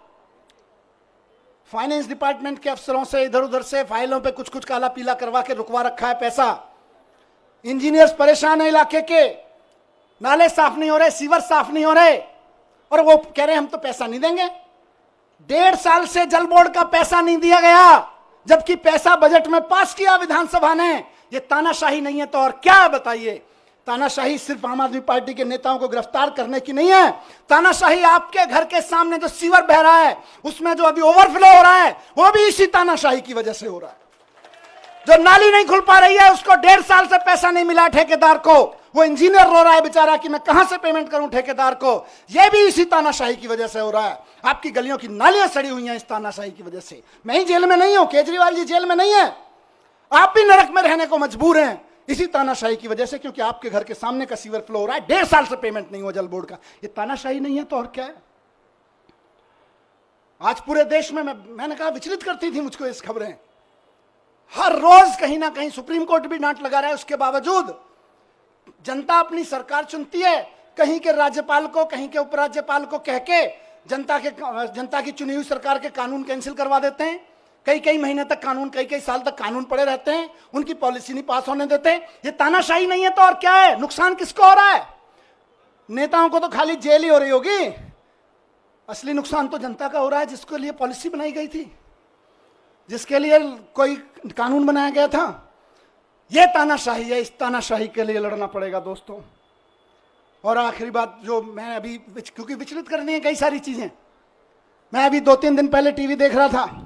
S4: फाइनेंस डिपार्टमेंट के अफसरों से इधर उधर से फाइलों पे कुछ कुछ काला पीला करवा के रुकवा रखा है पैसा। इंजीनियर्स परेशान है, इलाके के नाले साफ नहीं हो रहे, सीवर साफ नहीं हो रहे, और वो कह रहे हैं हम तो पैसा नहीं देंगे। 1.5 साल से जल बोर्ड का पैसा नहीं दिया गया, जबकि पैसा बजट में पास किया विधानसभा ने। ये तानाशाही नहीं है तो और क्या है बताइए। तानाशाही सिर्फ आम आदमी पार्टी के नेताओं को गिरफ्तार करने की नहीं है। तानाशाही आपके घर के सामने जो सीवर बह रहा है, उसमें जो अभी ओवरफ्लो हो रहा है, वो भी इसी तानाशाही की वजह से हो रहा है। जो नाली नहीं खुल पा रही है, उसको 1.5 साल से पैसा नहीं मिला ठेकेदार को, वो इंजीनियर रो रहा है बेचारा कि मैं कहां से पेमेंट करूं ठेकेदार को। यह भी इसी तानाशाही की वजह से हो रहा है। आपकी गलियों की नालियां सड़ी हुई हैं इस तानाशाही की वजह से। मैं ही जेल में नहीं हूं, केजरीवाल जी जेल में नहीं है, आप भी नरक में रहने को मजबूर हैं इसी तानाशाही की वजह से, क्योंकि आपके घर के सामने का सीवर फ्लो हो रहा है, 1.5 साल से पेमेंट नहीं हुआ जल बोर्ड का। ये तानाशाही नहीं है तो और क्या है। आज पूरे देश में मैंने कहा विचलित करती थी मुझको इस खबरें। हर रोज कहीं ना कहीं सुप्रीम कोर्ट भी डांट लगा रहा है, उसके बावजूद जनता अपनी सरकार चुनती है, कहीं के राज्यपाल को, कहीं के उपराज्यपाल को कह के जनता की चुनी हुई सरकार के कानून कैंसिल करवा देते हैं। कई महीने तक कानून, कई साल तक कानून पड़े रहते हैं, उनकी पॉलिसी नहीं पास होने देते। ये तानाशाही नहीं है तो और क्या है। नुकसान किसको हो रहा है। नेताओं को तो खाली जेल ही हो रही होगी, असली नुकसान तो जनता का हो रहा है, जिसके लिए पॉलिसी बनाई गई थी, जिसके लिए कोई कानून बनाया गया था। यह तानाशाही है, इस तानाशाही के लिए लड़ना पड़ेगा दोस्तों। और आखिरी बात जो मैं अभी, क्योंकि विचलित करनी है कई सारी चीजें, मैं अभी 2-3 दिन पहले टीवी देख रहा था,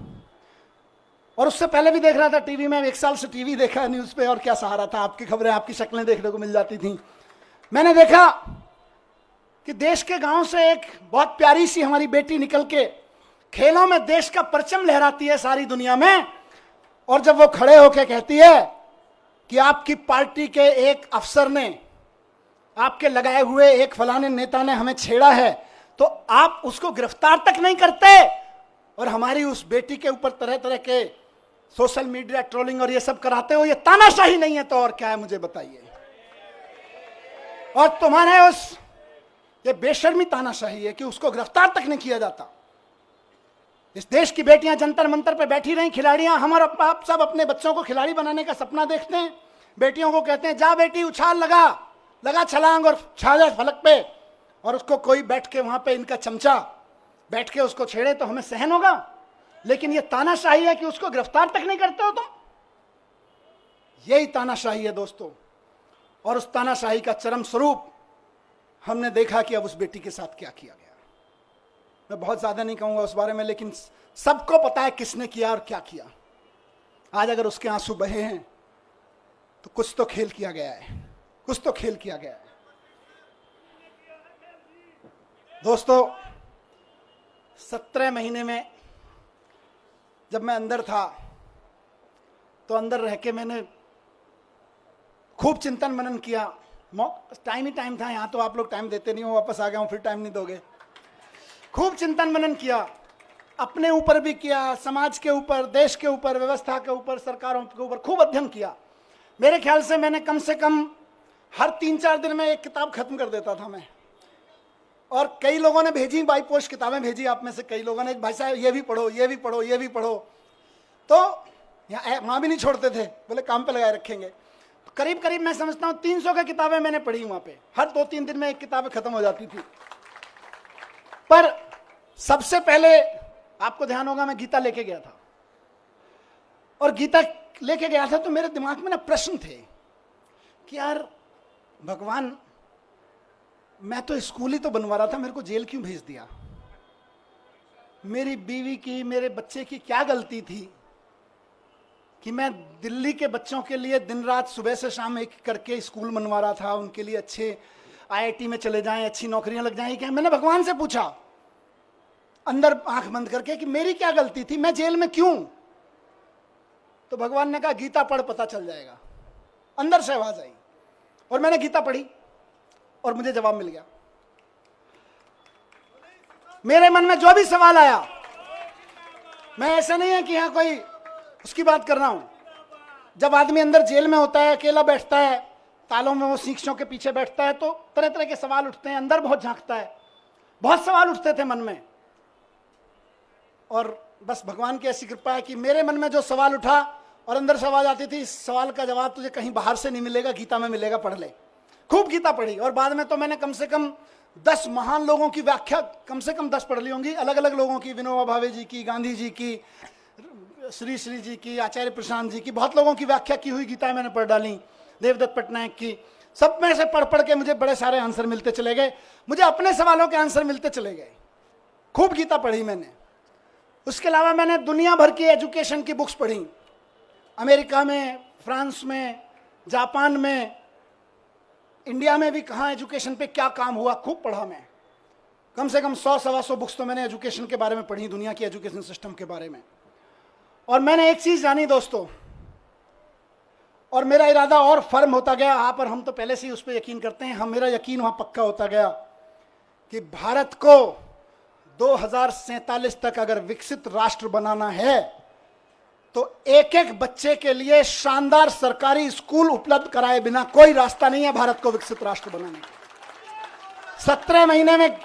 S4: और उससे पहले भी देख रहा था टीवी में। 1 साल से टीवी देखा न्यूज पे, और क्या सहारा था, आपकी खबरें, आपकी शक्लें देखने को मिल जाती थी। मैंने देखा कि देश के गांव से एक बहुत प्यारी सी हमारी बेटी निकल के खेलों में देश का परचम लहराती है सारी दुनिया में, और जब वो खड़े होकर कहती है कि आपकी पार्टी के एक अफसर ने, आपके लगाए हुए एक फलाने नेता ने हमें छेड़ा है, तो आप उसको गिरफ्तार तक नहीं करते, और हमारी उस बेटी के ऊपर तरह तरह के सोशल मीडिया ट्रोलिंग और ये सब कराते हो। ये तानाशाही नहीं है तो और क्या है, मुझे बताइए। और तुम्हारे उस, ये बेशर्मी तानाशाही है कि उसको गिरफ्तार तक नहीं किया जाता। इस देश की बेटियां जंतर मंतर पे बैठी रही, खिलाड़ियां, हम और आप सब अपने बच्चों को खिलाड़ी बनाने का सपना देखते हैं। बेटियों को कहते हैं जा बेटी उछाल, लगा छलांग और छा जा फलक पे, और उसको कोई बैठ के वहां पे, इनका चमचा बैठ के उसको छेड़े तो हमें सहन होगा। लेकिन ये तानाशाही है कि उसको गिरफ्तार तक नहीं करते हो तुम। यही तानाशाही है दोस्तों, और उस तानाशाही का चरम स्वरूप हमने देखा कि अब उस बेटी के साथ क्या किया गया। मैं बहुत ज्यादा नहीं कहूंगा उस बारे में, लेकिन सबको पता है किसने किया और क्या किया। आज अगर उसके आंसू बहे हैं तो कुछ तो खेल किया गया है, कुछ तो खेल किया गया है। दोस्तों 17 महीने में जब मैं अंदर था तो अंदर रह के मैंने खूब चिंतन मनन किया। टाइम ही टाइम था, यहाँ तो आप लोग टाइम देते नहीं हो, वापस आ गया हूँ, फिर टाइम नहीं दोगे। खूब चिंतन मनन किया, अपने ऊपर भी किया, समाज के ऊपर, देश के ऊपर, व्यवस्था के ऊपर, सरकारों के ऊपर खूब अध्ययन किया। मेरे ख्याल से मैंने कम से कम हर 3-4 दिन में एक किताब खत्म कर देता था मैं। और कई लोगों ने भेजी, बाई पोस्ट किताबें भेजी आप में से कई लोगों ने, भाई साहब ये भी पढ़ो, ये भी पढ़ो, ये भी पढ़ो। तो यहाँ वहाँ भी नहीं छोड़ते थे, बोले काम पे लगाए रखेंगे। तो करीब करीब मैं समझता हूँ 300 की किताबें मैंने पढ़ी वहाँ पे। हर 2-3 दिन में एक किताब खत्म हो जाती थी। पर सबसे पहले आपको ध्यान होगा मैं गीता लेके गया था। और गीता लेके गया था तो मेरे दिमाग में ना प्रश्न थे कि यार भगवान, मैं तो स्कूल ही तो बनवा रहा था, मेरे को जेल क्यों भेज दिया? मेरी बीवी की, मेरे बच्चे की क्या गलती थी कि मैं दिल्ली के बच्चों के लिए दिन रात सुबह से शाम एक करके स्कूल बनवा रहा था, उनके लिए अच्छे आईआईटी में चले जाएं, अच्छी नौकरियां लग जाएं। क्या मैंने भगवान से पूछा अंदर आंख बंद करके कि मेरी क्या गलती थी, मैं जेल में क्यों? तो भगवान ने कहा गीता पढ़, पता चल जाएगा। अंदर से आवाज आई और मैंने गीता पढ़ी और मुझे जवाब मिल गया। मेरे मन में जो भी सवाल आया, मैं ऐसा नहीं है कि यहां कोई उसकी बात कर रहा हूं। जब आदमी अंदर जेल में होता है, अकेला बैठता है, तालों में वो शीशों के पीछे बैठता है, तो तरह तरह के सवाल उठते हैं, अंदर बहुत झांकता है। बहुत सवाल उठते थे मन में, और बस भगवान की ऐसी कृपा है कि मेरे मन में जो सवाल उठा और अंदर से आवाज आती थी, इस सवाल का जवाब तुझे कहीं बाहर से नहीं मिलेगा, गीता में मिलेगा, पढ़ ले। खूब गीता पढ़ी और बाद में तो मैंने कम से कम 10 महान लोगों की व्याख्या, कम से कम 10 पढ़ ली होंगी, अलग अलग लोगों की, विनोबा भावे जी की, गांधी जी की, श्री श्री जी की, आचार्य प्रशांत जी की, बहुत लोगों की व्याख्या की हुई गीता मैंने पढ़ डाली, देवदत्त पटनायक की। सब में से पढ़ पढ़ के मुझे बड़े सारे आंसर मिलते चले गए, मुझे अपने सवालों के आंसर मिलते चले गए। खूब गीता पढ़ी मैंने। उसके अलावा मैंने दुनिया भर की एजुकेशन की बुक्स पढ़ी, अमेरिका में, फ्रांस में, जापान में, इंडिया में भी कहाँ एजुकेशन पे क्या काम हुआ, खूब पढ़ा मैं। कम से कम 100-125 बुक्स तो मैंने एजुकेशन के बारे में पढ़ी, दुनिया की एजुकेशन सिस्टम के बारे में। और मैंने एक चीज जानी दोस्तों, और मेरा इरादा और फर्म होता गया, आप और हम तो पहले से ही उस पर यकीन करते हैं, मेरा यकीन वहां पक्का होता गया कि भारत को 2047 तक अगर विकसित राष्ट्र बनाना है तो एक एक बच्चे के लिए शानदार सरकारी स्कूल उपलब्ध कराए बिना कोई रास्ता नहीं है भारत को विकसित राष्ट्र बनाने का। 17 महीने में,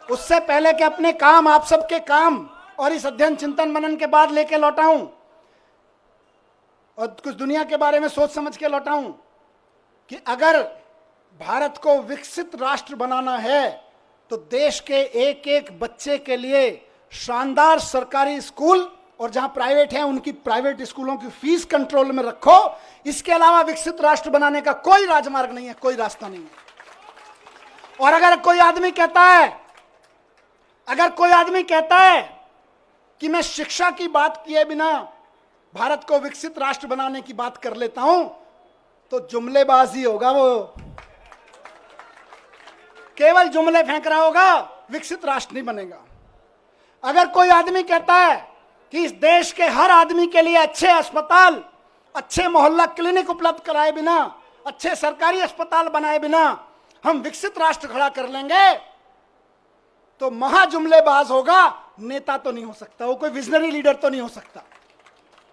S4: उससे पहले कि अपने काम, आप सबके काम और इस अध्ययन चिंतन मनन के बाद लेके लौटा हूं और कुछ दुनिया के बारे में सोच समझ के लौटा हूं कि अगर भारत को विकसित राष्ट्र बनाना है तो देश के एक एक बच्चे के लिए शानदार सरकारी स्कूल, और जहां प्राइवेट है उनकी प्राइवेट स्कूलों की फीस कंट्रोल में रखो। इसके अलावा विकसित राष्ट्र बनाने का कोई राजमार्ग नहीं है, कोई रास्ता नहीं है। और अगर कोई आदमी कहता है कि मैं शिक्षा की बात किए बिना भारत को विकसित राष्ट्र बनाने की बात कर लेता हूं, तो जुमलेबाजी होगा, वो केवल जुमले फेंक रहा होगा, विकसित राष्ट्र नहीं बनेगा। अगर कोई आदमी कहता है कि इस देश के हर आदमी के लिए अच्छे अस्पताल, अच्छे मोहल्ला क्लिनिक उपलब्ध कराए बिना, अच्छे सरकारी अस्पताल बनाए बिना हम विकसित राष्ट्र खड़ा कर लेंगे, तो महाजुमलेबाज होगा, नेता तो नहीं हो सकता, वो कोई विजनरी लीडर तो नहीं हो सकता।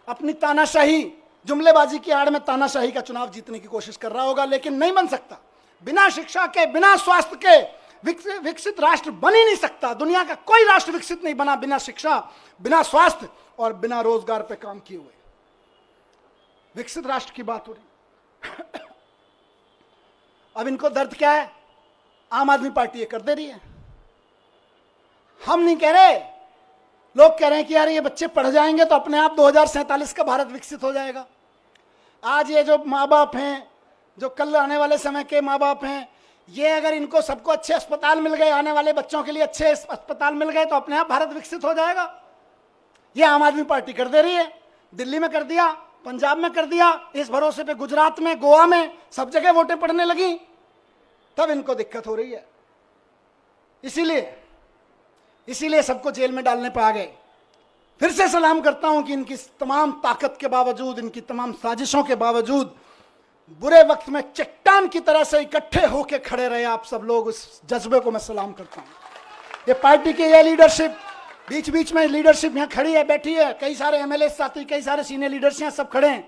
S4: अपनी तानाशाही, जुमलेबाजी की आड़ में तानाशाही का चुनाव जीतने की कोशिश कर रहा होगा, लेकिन नहीं बन सकता। बिना शिक्षा के, बिना स्वास्थ्य के विकसित राष्ट्र बन ही नहीं सकता। दुनिया का कोई राष्ट्र विकसित नहीं बना बिना शिक्षा, बिना स्वास्थ्य और बिना रोजगार पे काम किए हुए। विकसित राष्ट्र की बात हो रही। अब इनको दर्द क्या है? आम आदमी पार्टी ये कर दे रही है। हम नहीं कह रहे, लोग कह रहे हैं कि यार ये बच्चे पढ़ जाएंगे तो अपने आप 2047 का भारत विकसित हो जाएगा। आज ये जो माँ बाप हैं, जो कल आने वाले समय के माँ बाप हैं, ये अगर इनको सबको अच्छे अस्पताल मिल गए, आने वाले बच्चों के लिए अच्छे अस्पताल मिल गए, तो अपने आप भारत विकसित हो जाएगा। ये आम आदमी पार्टी कर दे रही है। दिल्ली में कर दिया, पंजाब में कर दिया, इस भरोसे पे गुजरात में, गोवा में, सब जगह वोटें पड़ने लगी, तब इनको दिक्कत हो रही है। इसीलिए सबको जेल में डालने पर आ गए। फिर से सलाम करता हूं कि इनकी तमाम ताकत के बावजूद, इनकी तमाम साजिशों के बावजूद, बुरे वक्त में चट्टान की तरह से इकट्ठे होकर खड़े रहे आप सब लोग, उस जज्बे को मैं सलाम करता हूं। ये पार्टी की ये लीडरशिप, बीच बीच में लीडरशिप यहां खड़ी है, बैठी है, कई सारे एमएलए साथी, कई सारे सीनियर लीडर्स यहां सब खड़े हैं।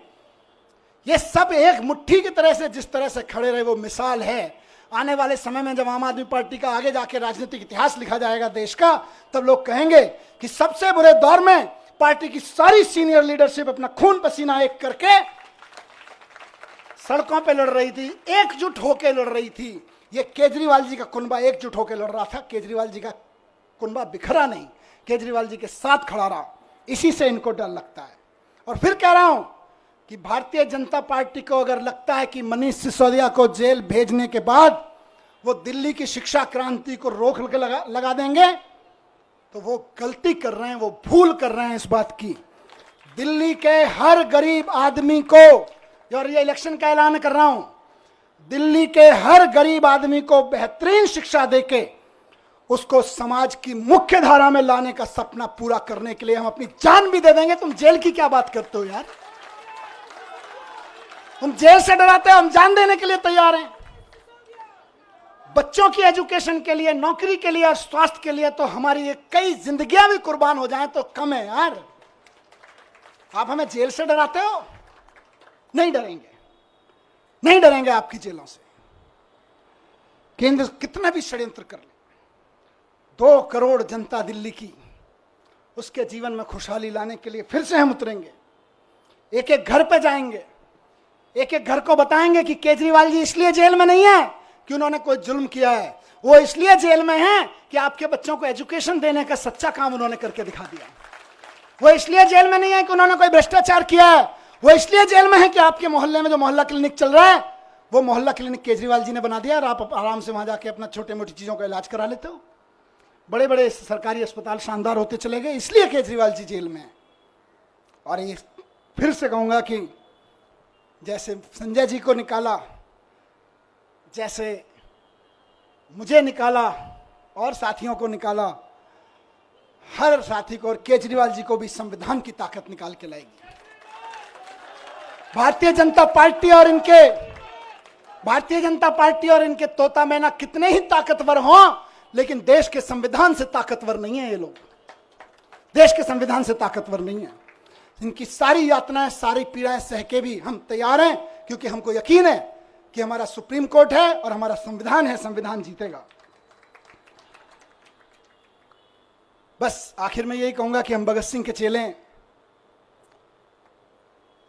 S4: ये सब एक मुट्ठी की तरह से जिस तरह से खड़े रहे वो मिसाल है। आने वाले समय में जब आम आदमी पार्टी का आगे जाके राजनीतिक इतिहास लिखा जाएगा देश का, तब लोग कहेंगे कि सबसे बुरे दौर में पार्टी की सारी सीनियर लीडरशिप अपना खून पसीना एक करके सड़कों पे लड़ रही थी, एकजुट होकर लड़ रही थी। ये केजरीवाल जी का कुनबा एकजुट होकर लड़ रहा था, केजरीवाल जी का कुनबा बिखरा नहीं, केजरीवाल जी के साथ खड़ा रहा। इसी से इनको डर लगता है। और फिर कह रहा हूं कि भारतीय जनता पार्टी को अगर लगता है कि मनीष सिसोदिया को जेल भेजने के बाद वो दिल्ली की शिक्षा क्रांति को रोक के लगा देंगे, तो वो गलती कर रहे हैं, वो भूल कर रहे हैं इस बात की। दिल्ली के हर गरीब आदमी को, और ये इलेक्शन का ऐलान कर रहा हूं, दिल्ली के हर गरीब आदमी को बेहतरीन शिक्षा देके उसको समाज की मुख्य धारा में लाने का सपना पूरा करने के लिए हम अपनी जान भी दे देंगे। तुम जेल की क्या बात करते हो यार? तुम जेल से डराते हो, हम जान देने के लिए तैयार हैं। बच्चों की एजुकेशन के लिए, नौकरी के लिए और स्वास्थ्य के लिए तो हमारी कई जिंदगियां भी कुर्बान हो जाएं तो कम है यार। आप हमें जेल से डराते हो? नहीं डरेंगे, नहीं डरेंगे आपकी जेलों से। केंद्र कितना भी षड्यंत्र कर ले, 2 करोड़ जनता दिल्ली की, उसके जीवन में खुशहाली लाने के लिए फिर से हम उतरेंगे। एक एक घर पे जाएंगे, एक एक घर को बताएंगे कि केजरीवाल जी इसलिए जेल में नहीं है कि उन्होंने कोई जुल्म किया है, वो इसलिए जेल में हैं कि आपके बच्चों को एजुकेशन देने का सच्चा काम उन्होंने करके दिखा दिया। वो इसलिए जेल में नहीं है कि उन्होंने कोई भ्रष्टाचार किया है, वो इसलिए जेल में है कि आपके मोहल्ले में जो मोहल्ला क्लिनिक चल रहा है वो मोहल्ला क्लिनिक केजरीवाल जी ने बना दिया और आप आराम से वहां जाके अपना छोटे मोटी चीजों का इलाज करा लेते हो। बड़े बड़े सरकारी अस्पताल शानदार होते चले गए, इसलिए केजरीवाल जी जेल में है। और ये फिर से कहूंगा कि जैसे संजय जी को निकाला, जैसे मुझे निकाला और साथियों को निकाला, हर साथी को और केजरीवाल जी को भी संविधान की ताकत निकाल के लाएगी। भारतीय जनता पार्टी और इनके तोता मैना कितने ही ताकतवर हों, लेकिन देश के संविधान से ताकतवर नहीं है। ये लोग देश के संविधान से ताकतवर नहीं है। इनकी सारी यातनाएं, सारी पीड़ाएं सह के भी हम तैयार हैं, क्योंकि हमको यकीन है कि हमारा सुप्रीम कोर्ट है और हमारा संविधान है, संविधान जीतेगा। बस आखिर में यही कहूंगा कि हम भगत सिंह के चेले हैं।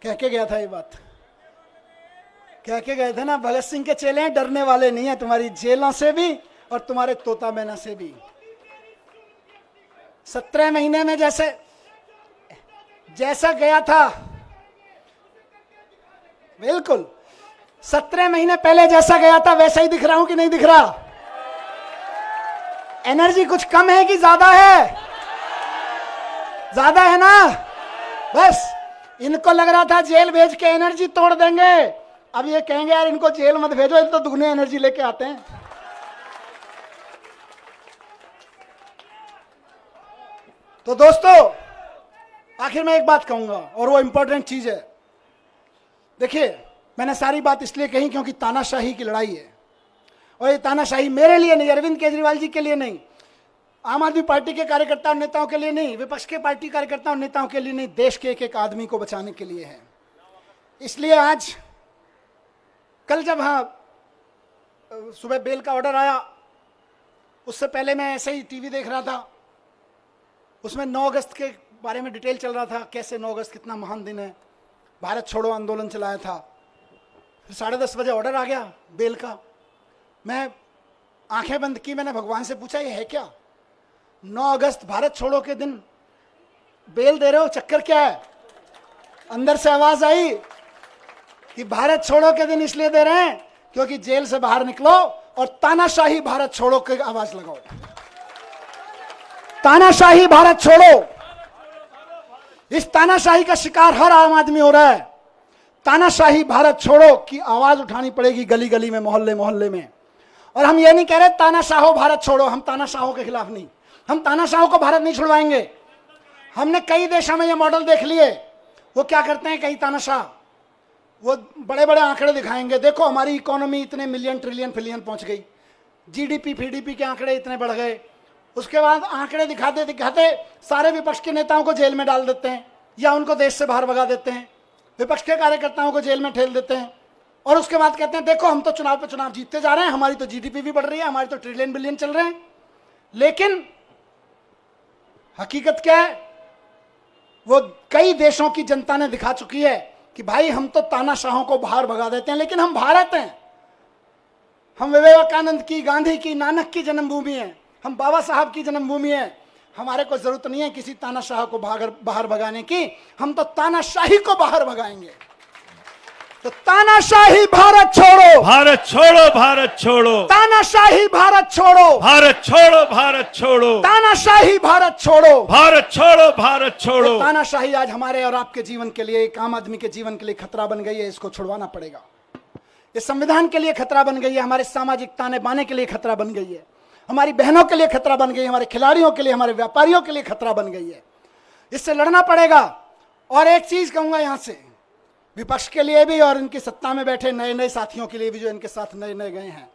S4: कह के गया था ये बात, कह के गए थे ना, भगत सिंह के चेले हैं, डरने वाले नहीं है तुम्हारी जेलों से भी और तुम्हारे तोता मैना से भी। 17 महीने में जैसा गया था, बिल्कुल 17 महीने पहले जैसा गया था वैसा ही दिख रहा हूं कि नहीं दिख रहा? एनर्जी कुछ कम है कि ज्यादा है? ज्यादा है ना? बस इनको लग रहा था जेल भेज के एनर्जी तोड़ देंगे, अब ये कहेंगे यार इनको जेल मत भेजो, ये तो दुगनी एनर्जी लेके आते हैं। तो दोस्तों आखिर में एक बात कहूंगा और वो इंपॉर्टेंट चीज है। देखिए मैंने सारी बात इसलिए कही क्योंकि तानाशाही की लड़ाई है, और ये तानाशाही मेरे लिए नहीं, अरविंद केजरीवाल जी के लिए नहीं, आम आदमी पार्टी के कार्यकर्ता और नेताओं के लिए नहीं, विपक्ष के पार्टी कार्यकर्ता और नेताओं के लिए नहीं, देश के एक एक आदमी को बचाने के लिए है। इसलिए आज कल जब सुबह बेल का ऑर्डर आया, उससे पहले मैं ऐसे ही टीवी देख रहा था, उसमें 9 अगस्त के बारे में डिटेल चल रहा था, कैसे 9 अगस्त कितना महान दिन है, भारत छोड़ो आंदोलन चलाया था। फिर 10:30 बजे ऑर्डर आ गया बेल का। मैं आंखें बंद की, मैंने भगवान से पूछा ये है क्या? 9 अगस्त भारत छोड़ो के दिन बेल दे रहे हो, चक्कर क्या है? अंदर से आवाज आई कि भारत छोड़ो के दिन इसलिए दे रहे हैं क्योंकि जेल से बाहर निकलो और तानाशाही भारत छोड़ो की आवाज लगाओ। तानाशाही भारत छोड़ो, इस तानाशाही का शिकार हर आम आदमी हो रहा है। तानाशाही भारत छोड़ो की आवाज उठानी पड़ेगी गली गली में, मोहल्ले मोहल्ले में। और हम ये नहीं कह रहे तानाशाहो भारत छोड़ो, हम तानाशाहों के खिलाफ नहीं, हम तानाशाहों को भारत नहीं छुड़वाएंगे। हमने कई देशों में ये मॉडल देख लिए। वो क्या करते हैं कई तानाशाह, वो बड़े बड़े आंकड़े दिखाएंगे, देखो हमारी इकोनॉमी इतने मिलियन ट्रिलियन फिलियन पहुंच गई, जीडीपी फीडीपी के आंकड़े इतने बढ़ गए। उसके बाद आंकड़े दिखाते दिखाते सारे विपक्ष के नेताओं को जेल में डाल देते हैं या उनको देश से बाहर भगा देते हैं, विपक्ष के कार्यकर्ताओं को जेल में ठेल देते हैं। और उसके बाद कहते हैं देखो हम तो चुनाव पे चुनाव जीतते जा रहे हैं, हमारी तो जीडीपी भी बढ़ रही है, हमारी तो ट्रिलियन बिलियन चल रहे हैं। लेकिन हकीकत क्या है, वो कई देशों की जनता ने दिखा चुकी है कि भाई हम तो तानाशाहों को बाहर भगा देते हैं, लेकिन हम भारत हैं, हम विवेकानंद की, गांधी की, नानक की जन्मभूमि है, हम बाबा साहब की जन्मभूमि है। हमारे को जरूरत नहीं है किसी तानाशाह को बाहर भगाने की, हम तो तानाशाही को बाहर भगाएंगे। तो तानाशाही भारत छोड़ो,
S3: भारत छोड़ो, भारत छोड़ो,
S4: तानाशाही भारत छोड़ो,
S3: भारत छोड़ो, भारत छोड़ो,
S4: तानाशाही भारत छोड़ो,
S3: भारत छोड़ो, भारत छोड़ो।
S4: तानाशाही आज हमारे और आपके जीवन के लिए, एक आम आदमी के जीवन के लिए खतरा बन गई है, इसको छुड़वाना पड़ेगा। ये संविधान के लिए खतरा बन गई है, हमारे सामाजिक ताने बाने के लिए खतरा बन गई है, हमारी बहनों के लिए खतरा बन गई है, हमारे खिलाड़ियों के लिए, हमारे व्यापारियों के लिए खतरा बन गई है। इससे लड़ना पड़ेगा। और एक चीज कहूंगा यहां से, विपक्ष के लिए भी और इनकी सत्ता में बैठे नए नए साथियों के लिए भी जो इनके साथ नए नए गए हैं,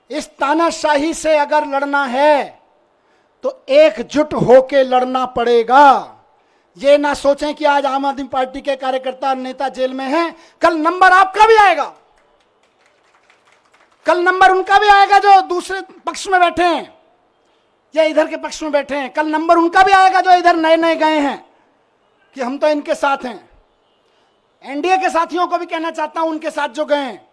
S4: इस तानाशाही से अगर लड़ना है तो एकजुट होकर लड़ना पड़ेगा। ये ना सोचें कि आज आम आदमी पार्टी के कार्यकर्ता और नेता जेल में हैं, कल नंबर आपका भी आएगा, कल नंबर उनका भी आएगा जो दूसरे पक्ष में बैठे हैं या इधर के पक्ष में बैठे हैं, कल नंबर उनका भी आएगा जो इधर नए नए गए हैं कि हम तो इनके साथ हैं। एनडीए के साथियों को भी कहना चाहता हूं, उनके साथ जो गए हैं,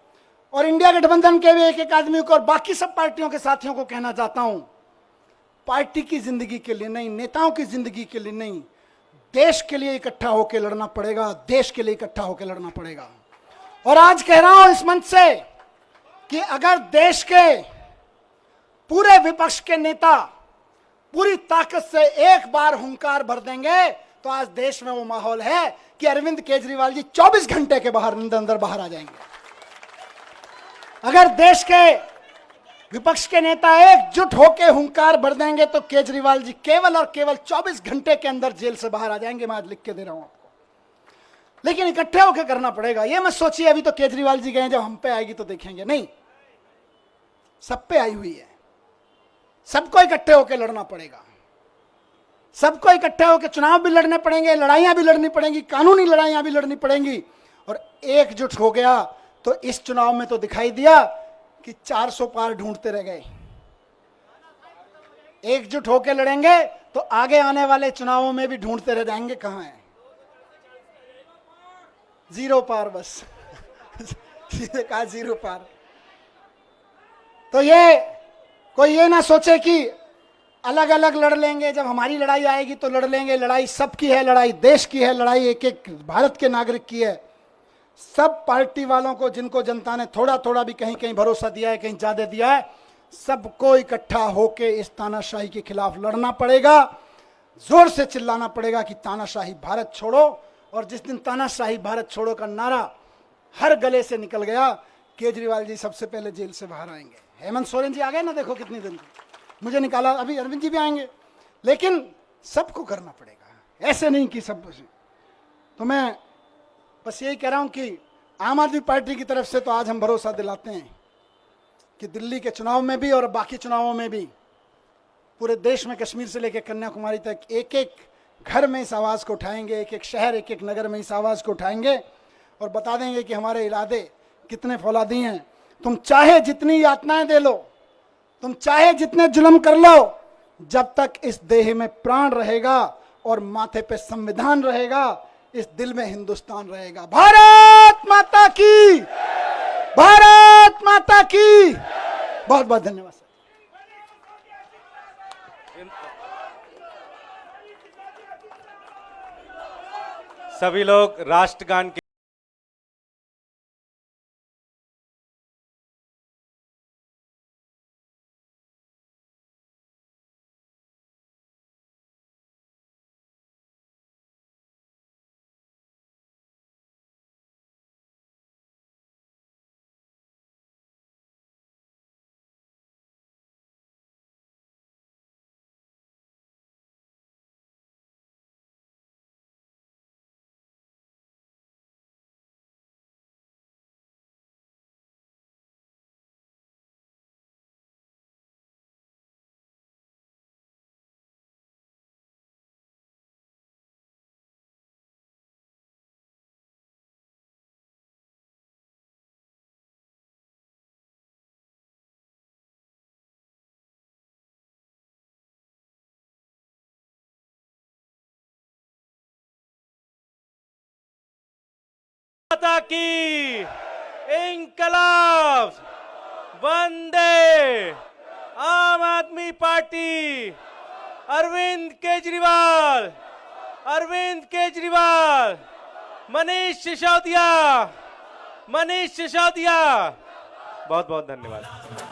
S4: और इंडिया गठबंधन के भी एक एक आदमी को और बाकी सब पार्टियों के साथियों को कहना चाहता हूं, पार्टी की जिंदगी के लिए नहीं, नेताओं की जिंदगी के लिए नहीं, देश के लिए इकट्ठा होकर लड़ना पड़ेगा, देश के लिए इकट्ठा होकर लड़ना पड़ेगा। और आज कह रहा हूं इस मंच से कि अगर देश के पूरे विपक्ष के नेता पूरी ताकत से एक बार हुंकार भर देंगे तो आज देश में वो माहौल है कि अरविंद केजरीवाल जी 24 घंटे के अंदर बाहर आ जाएंगे। अगर देश के विपक्ष के नेता एकजुट होकर हुंकार भर देंगे तो केजरीवाल जी केवल और केवल 24 घंटे के अंदर जेल से बाहर आ जाएंगे। मैं आज लिख के दे रहा हूं आपको, लेकिन इकट्ठे होकर करना पड़ेगा। ये मत सोचिए अभी तो केजरीवाल जी गए, जब हम पे आएगी तो देखेंगे, नहीं, सब पे आई हुई है। सबको इकट्ठे होकर लड़ना पड़ेगा, सबको इकट्ठे होकर चुनाव भी लड़ने पड़ेंगे, लड़ाइयां भी लड़नी पड़ेंगी, कानूनी लड़ाइयां भी लड़नी पड़ेंगी। और एकजुट हो गया तो इस चुनाव में तो दिखाई दिया कि 400 पार ढूंढते रह गए। एकजुट होकर लड़ेंगे तो आगे आने वाले चुनावों में भी ढूंढते रह जाएंगे कहां है, 0 पार बस सीधे कहा 0 पार। तो ये कोई ये ना सोचे कि अलग अलग लड़ लेंगे, जब हमारी लड़ाई आएगी तो लड़ लेंगे। लड़ाई सबकी है, लड़ाई देश की है, लड़ाई एक एक भारत के नागरिक की है। सब पार्टी वालों को, जिनको जनता ने थोड़ा थोड़ा भी कहीं कहीं भरोसा दिया है, कहीं ज्यादा दिया है, सबको इकट्ठा होकर इस तानाशाही के खिलाफ लड़ना पड़ेगा, जोर से चिल्लाना पड़ेगा कि तानाशाही भारत छोड़ो। और जिस दिन तानाशाही भारत छोड़ो का नारा हर गले से निकल गया, केजरीवाल जी सबसे पहले जेल से बाहर आएंगे। हेमंत सोरेन जी आ गए ना, देखो कितनी दिन मुझे निकाला, अभी अरविंद जी भी आएंगे, लेकिन सबको करना पड़ेगा, ऐसे नहीं कि सब। तो मैं बस यही कह रहा हूं कि आम आदमी पार्टी की तरफ से तो आज हम भरोसा दिलाते हैं कि दिल्ली के चुनाव में भी और बाकी चुनावों में भी पूरे देश में, कश्मीर से लेकर कन्याकुमारी तक, एक एक घर में इस आवाज को उठाएंगे, एक एक शहर, एक एक नगर में इस आवाज को उठाएंगे और बता देंगे कि हमारे इरादे कितने फौलादी हैं। तुम चाहे जितनी यातनाएं दे लो, तुम चाहे जितने जुल्म कर लो, जब तक इस देह में प्राण रहेगा और माथे पे संविधान रहेगा, इस दिल में हिंदुस्तान रहेगा। भारत माता की, भारत माता की। बहुत बहुत धन्यवाद।
S1: सभी लोग राष्ट्रगान के माता की, इंकलाब, वंदे आम आदमी पार्टी, अरविंद केजरीवाल, अरविंद केजरीवाल, मनीष सिसोदिया, मनीष सिसोदिया। बहुत बहुत धन्यवाद।